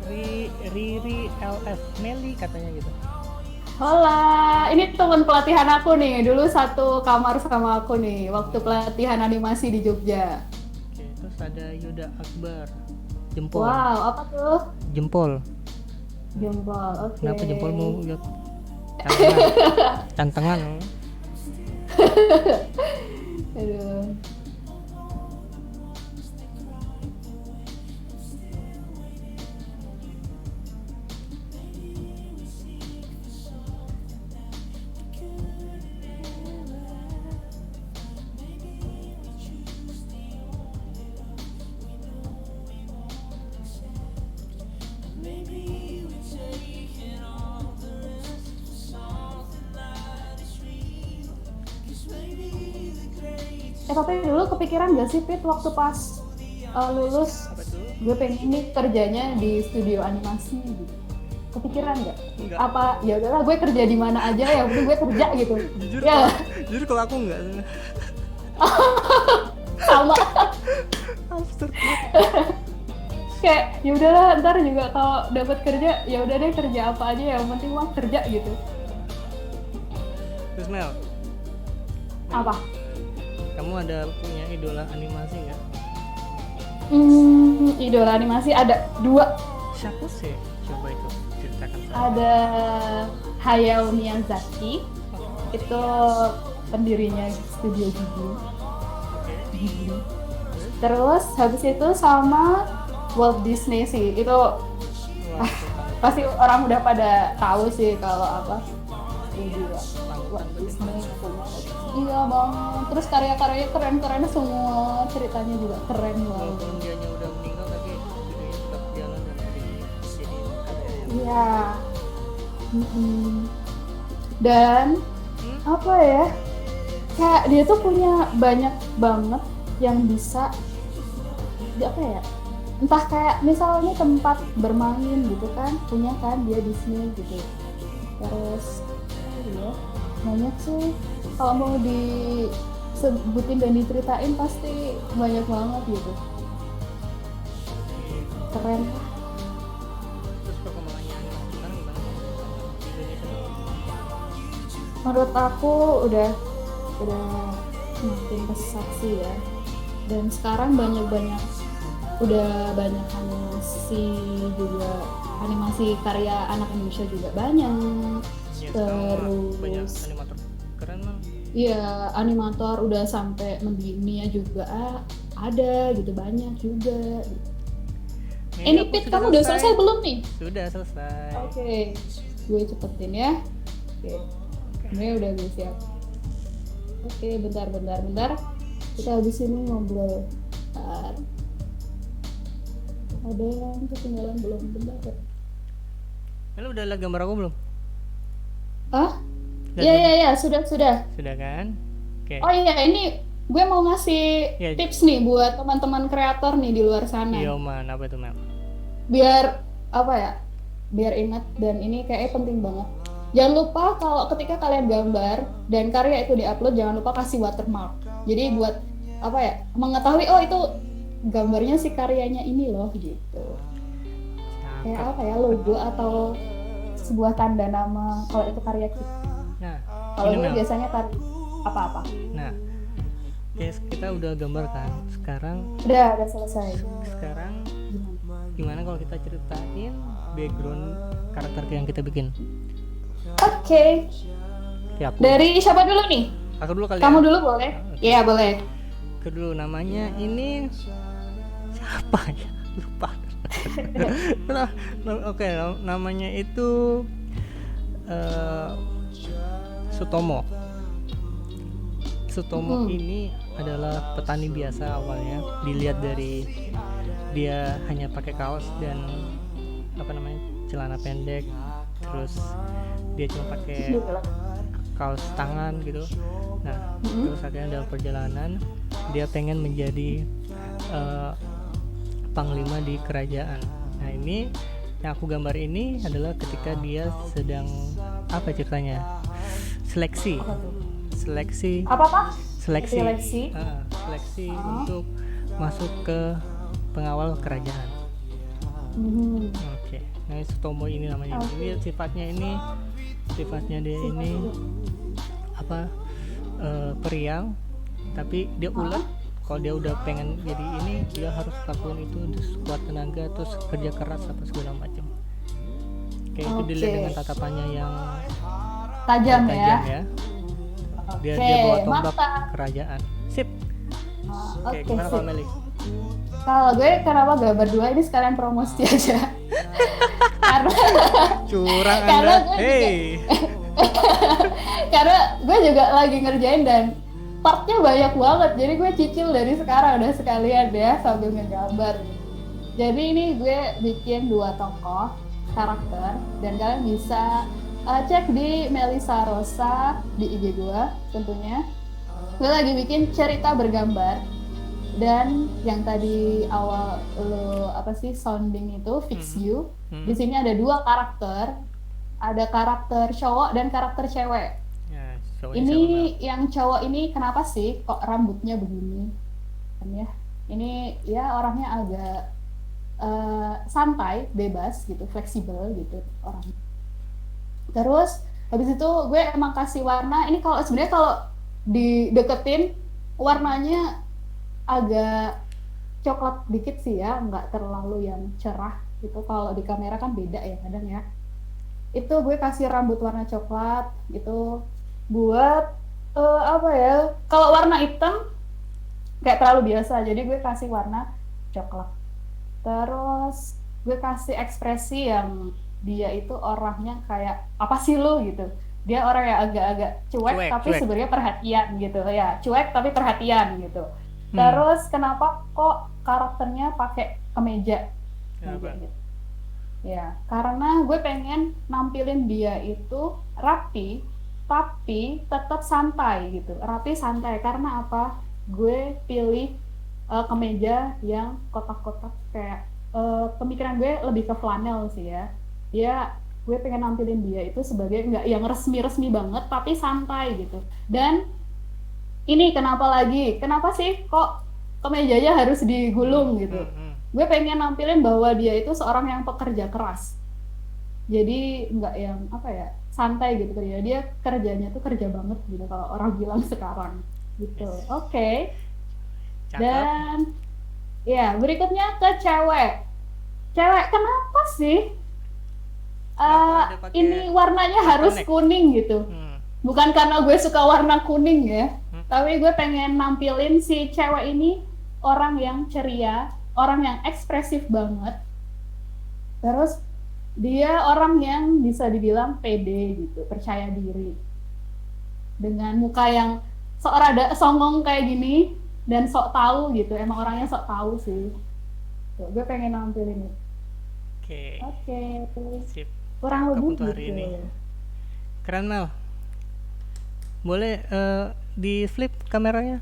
Udah, Riri LF Meli katanya gitu. Hola, ini teman pelatihan aku nih. Dulu satu kamar sama aku nih waktu pelatihan animasi di Jogja. Oke, terus ada Yuda Akbar. Jempol. Wow, apa tuh? Jempol. Jempol. Oke. Kenapa jempolmu Yud? Cantengan. Aduh. Tapi dulu kepikiran gak sih Pit waktu pas lulus Apa tuh? gue pengen nih kerjanya di studio animasi gitu. Kepikiran nggak? Enggak. Apa ya udahlah gue kerja di mana aja ya penting gue kerja gitu. Jujur, Ya jujur kalau aku enggak. sama Absurd. kayak ya udahlah ntar juga kalau dapat kerja ya udah deh kerja apa aja yang penting mah kerja gitu. Terus Mel, Apa? kamu ada punya idola animasi nggak? Idola animasi ada 2. Siapa sih? Coba itu ceritakan saya. Ada Hayao Miyazaki, itu pendirinya Studio Ghibli. Oke. Terus habis itu sama Walt Disney sih, itu Wah, itu kan pasti orang udah pada tahu sih kalau apa studio Walt Disney punya. Iya banget, terus karya-karyanya keren-keren semua, ceritanya juga keren banget. walaupun dianya udah meninggal tapi videonya tetap jalan dan jadi karya yang Iya. Dan apa ya, kayak dia tuh punya banyak banget yang bisa apa ya, entah kayak misalnya tempat bermain gitu kan, punya kan dia Disney gitu. Terus ya banyak sih, kalau mau disebutin dan diceritain pasti banyak banget gitu. Keren. terus perkembangannya animasi sekarang gimana di Indonesia? Menurut aku udah makin pesat sih ya, dan sekarang banyak udah banyak animasi juga, animasi karya anak Indonesia juga banyak. Ya, sekarang mah banyak Terus animator keren mah. iya, animator udah sampai mendunia juga ada gitu, banyak juga. Ini aku Pit, kamu udah selesai belum nih? Sudah selesai. Oke, gue cepetin ya. Oke, ini udah gue siap. Oke, bentar. Kita habis ini ngobrol. Bentar. Ada yang ketinggalan belum? Bentar. Lu udah lihat gambar aku belum? Ah? Udah Iya, belum? iya, sudah. Sudah kan? Oke. Oh iya, ini gue mau ngasih Iya. tips nih buat teman-teman kreator nih di luar sana. Iya man, apa itu Mel? Biar apa ya? Biar ingat, dan ini kayaknya penting banget. Jangan lupa kalau ketika kalian gambar dan karya itu diupload, jangan lupa kasih watermark. Jadi buat apa ya? Mengetahui oh itu gambarnya si karyanya ini loh gitu. Kayak Cakep. apa ya, logo atau sebuah tanda nama kalau itu karya kita. Nah, Kalau ini gue Mel. biasanya apa-apa. Nah, guys, kita udah gambar kan. Sekarang Udah selesai. Gimana? gimana kalau kita ceritain background karakter yang kita bikin? Oke. Ya, aku. Dari siapa dulu nih? Aku dulu kali Kamu ya. dulu boleh? Iya, boleh. Aku dulu, namanya ini siapa ya? Lupa. Oke, namanya itu Sutomo. Sutomo ini adalah petani biasa awalnya. Dilihat dari dia hanya pakai kaos dan celana pendek, terus dia cuma pakai kaos tangan gitu. Nah, terus akhirnya dalam perjalanan dia pengen menjadi panglima di kerajaan. Nah, ini yang aku gambar ini adalah ketika dia sedang apa ceritanya? Seleksi Apa? seleksi Seleksi. seleksi untuk masuk ke pengawal kerajaan. Oke. Nah, Sutomo ini namanya. Ini sifatnya dia ini apa? Periang, tapi dia ulet. Kalau dia udah pengen jadi ini, dia harus lakukan itu, terus kuat tenaga, terus kerja keras apa segala macam. Kayak itu dilihat dengan tatapannya yang Tajam ya. tajam ya. Dia Oke, bawa tombak mantap. kerajaan. Sip. Oke, Oke, gimana sip. kalau Meli? Kalau gue kenapa gak berdua ini sekalian promosi aja. Karena Curang Karena Anda. gue Hey. karena gue juga lagi ngerjain dan partnya banyak banget. Jadi gue cicil dari sekarang udah sekalian ya sambil ngegambar. Jadi ini gue bikin 2 tokoh karakter dan kalian bisa cek di Melisa Rosa di IG gue tentunya. Gue lagi bikin cerita bergambar. Dan yang tadi awal lo sounding itu Fix You. Di sini ada 2 karakter. Ada karakter cowok dan karakter cewek. Ya, cowoknya Ini siapa, yang cowok ini kenapa sih kok rambutnya begini? Kan ya. Ini ya orangnya agak santai, bebas gitu, fleksibel gitu orang. Terus habis itu gue emang kasih warna. Ini kalau sebenarnya kalau dideketin warnanya agak coklat dikit sih ya, nggak terlalu yang cerah gitu. Kalau di kamera kan beda ya kadang ya. Itu gue kasih rambut warna coklat gitu buat kalau warna hitam kayak terlalu biasa, jadi gue kasih warna coklat. Terus gue kasih ekspresi yang dia itu orangnya kayak apa sih lo gitu. Dia orang yang agak-agak cuek tapi Cuek. sebenarnya perhatian gitu ya, cuek tapi perhatian gitu. Terus kenapa kok karakternya pakai kemeja? Kenapa? Gitu. Ya, karena gue pengen nampilin dia itu rapi tapi tetap santai gitu. Rapi santai karena apa? Gue pilih kemeja yang kotak-kotak kayak pemikiran gue lebih ke flanel sih ya. Gue pengen nampilin dia itu sebagai nggak yang resmi-resmi banget tapi santai gitu. Dan ini kenapa sih kok kemejanya harus digulung gitu. Gue pengen nampilin bahwa dia itu seorang yang pekerja keras. Jadi nggak yang santai gitu kerja. Dia kerjanya tuh kerja banget gitu kalau orang bilang sekarang gitu. Oke. Cakep. Dan Ya, berikutnya ke cewek. Cewek kenapa sih Kenapa ada pakai ini warnanya harus connect? kuning gitu? Hmm. Bukan karena gue suka warna kuning ya, Hmm. tapi gue pengen nampilin si cewek ini orang yang ceria, orang yang ekspresif banget. Terus dia orang yang bisa dibilang pede gitu, percaya diri. Dengan muka yang sok rada songong kayak gini dan sok tahu gitu. Emang orangnya sok tahu sih. Tuh, gue pengen nampilin ini. Oke, Oke, sip. kurang Cakep lebih untuk hari gitu. ini. Keren Mel. Boleh di flip kameranya?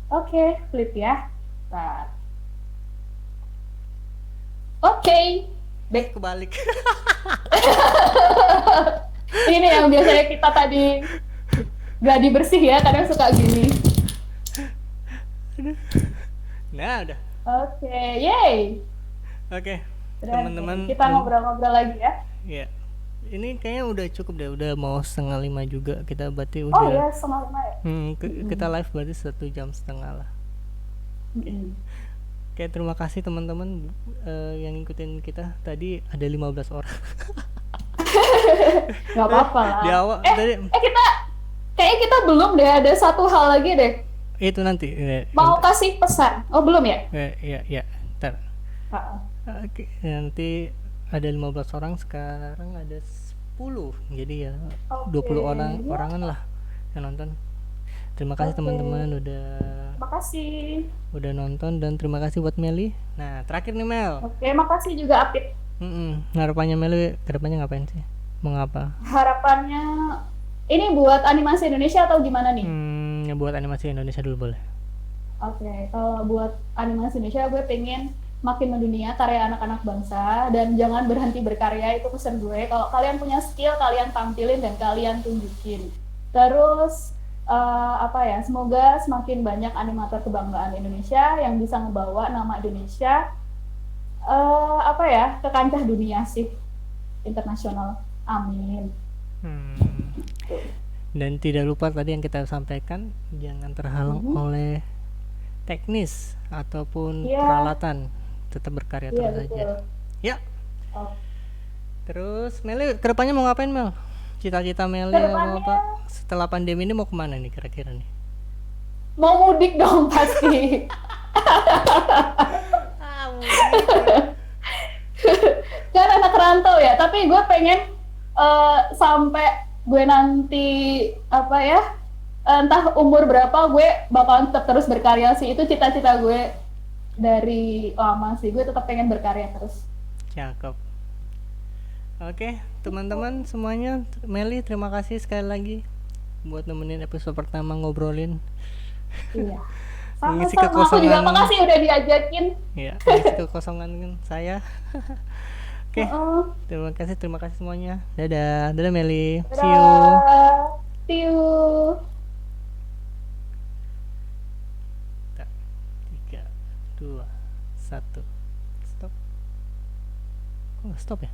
Oke, flip ya. Bentar. Oke, back. Kebalik. Ini yang biasanya kita tadi gladi bersih ya, kadang suka gini. Nah, udah. Oke, yay. Oke, Udah, teman-teman. kita ngobrol-ngobrol lagi ya. Ya, ini kayaknya udah cukup deh. Udah mau 4:30 juga. Kita berarti Oh udah. ya, setengah 5 ya. Kita live berarti 1,5 jam lah. Mm-mm. Oke, terima kasih teman-teman yang ngikutin kita. Tadi ada 15 orang. Nggak apa-apa lah. Di awal tadi Kayaknya kita belum deh, ada satu hal lagi deh. itu nanti. Mau kasih pesan. Oh, belum ya? Ya. Ntar. Ah, Oke, nanti ada 15 orang, sekarang ada 10. Jadi ya Oke, 20 ya. orangan lah yang nonton. Terima kasih Oke. teman-teman Terima kasih. udah nonton, dan terima kasih buat Meli. Nah, terakhir nih Mel. Oke, makasih juga Apit. Harapannya Meli kedepannya ngapain sih? Mau ngapa? Harapannya ini buat animasi Indonesia atau gimana nih? Ya buat animasi Indonesia dulu boleh. Oke, kalau buat animasi Indonesia gue pengen makin mendunia karya anak-anak bangsa dan jangan berhenti berkarya, itu pesan gue. Kalau kalian punya skill, kalian tampilin dan kalian tunjukin. Terus semoga semakin banyak animator kebanggaan Indonesia yang bisa ngebawa nama Indonesia ke kancah dunia sih, internasional. Amin. Dan tidak lupa tadi yang kita sampaikan, jangan terhalang oleh teknis ataupun Iya. peralatan, tetap berkarya Iya, terus betul. aja. Ya. Oh. Terus Meli kedepannya mau ngapain Mel? Cita-cita Meli mau Kedepannya- apa? Setelah pandemi ini mau kemana nih kira-kira nih? Mau mudik dong pasti. Kan anak rantau ya, tapi gue pengen sampai gue nanti entah umur berapa gue bakalan tetap terus berkarya sih. Itu cita-cita gue dari lama sih, gue tetap pengen berkarya terus. Cakep. Oke, teman-teman semuanya, Meli terima kasih sekali lagi buat nemenin episode pertama ngobrolin. Iya. Mengisi Sama-sama, aku juga kekosongan. makasih udah diajakin. Ya, mengisi kekosongan saya. Oke, Heeh. terima kasih semuanya. Dadah Meli. See you. Dadah. See you. 3, 2, 1. Stop. Kok nggak stop ya?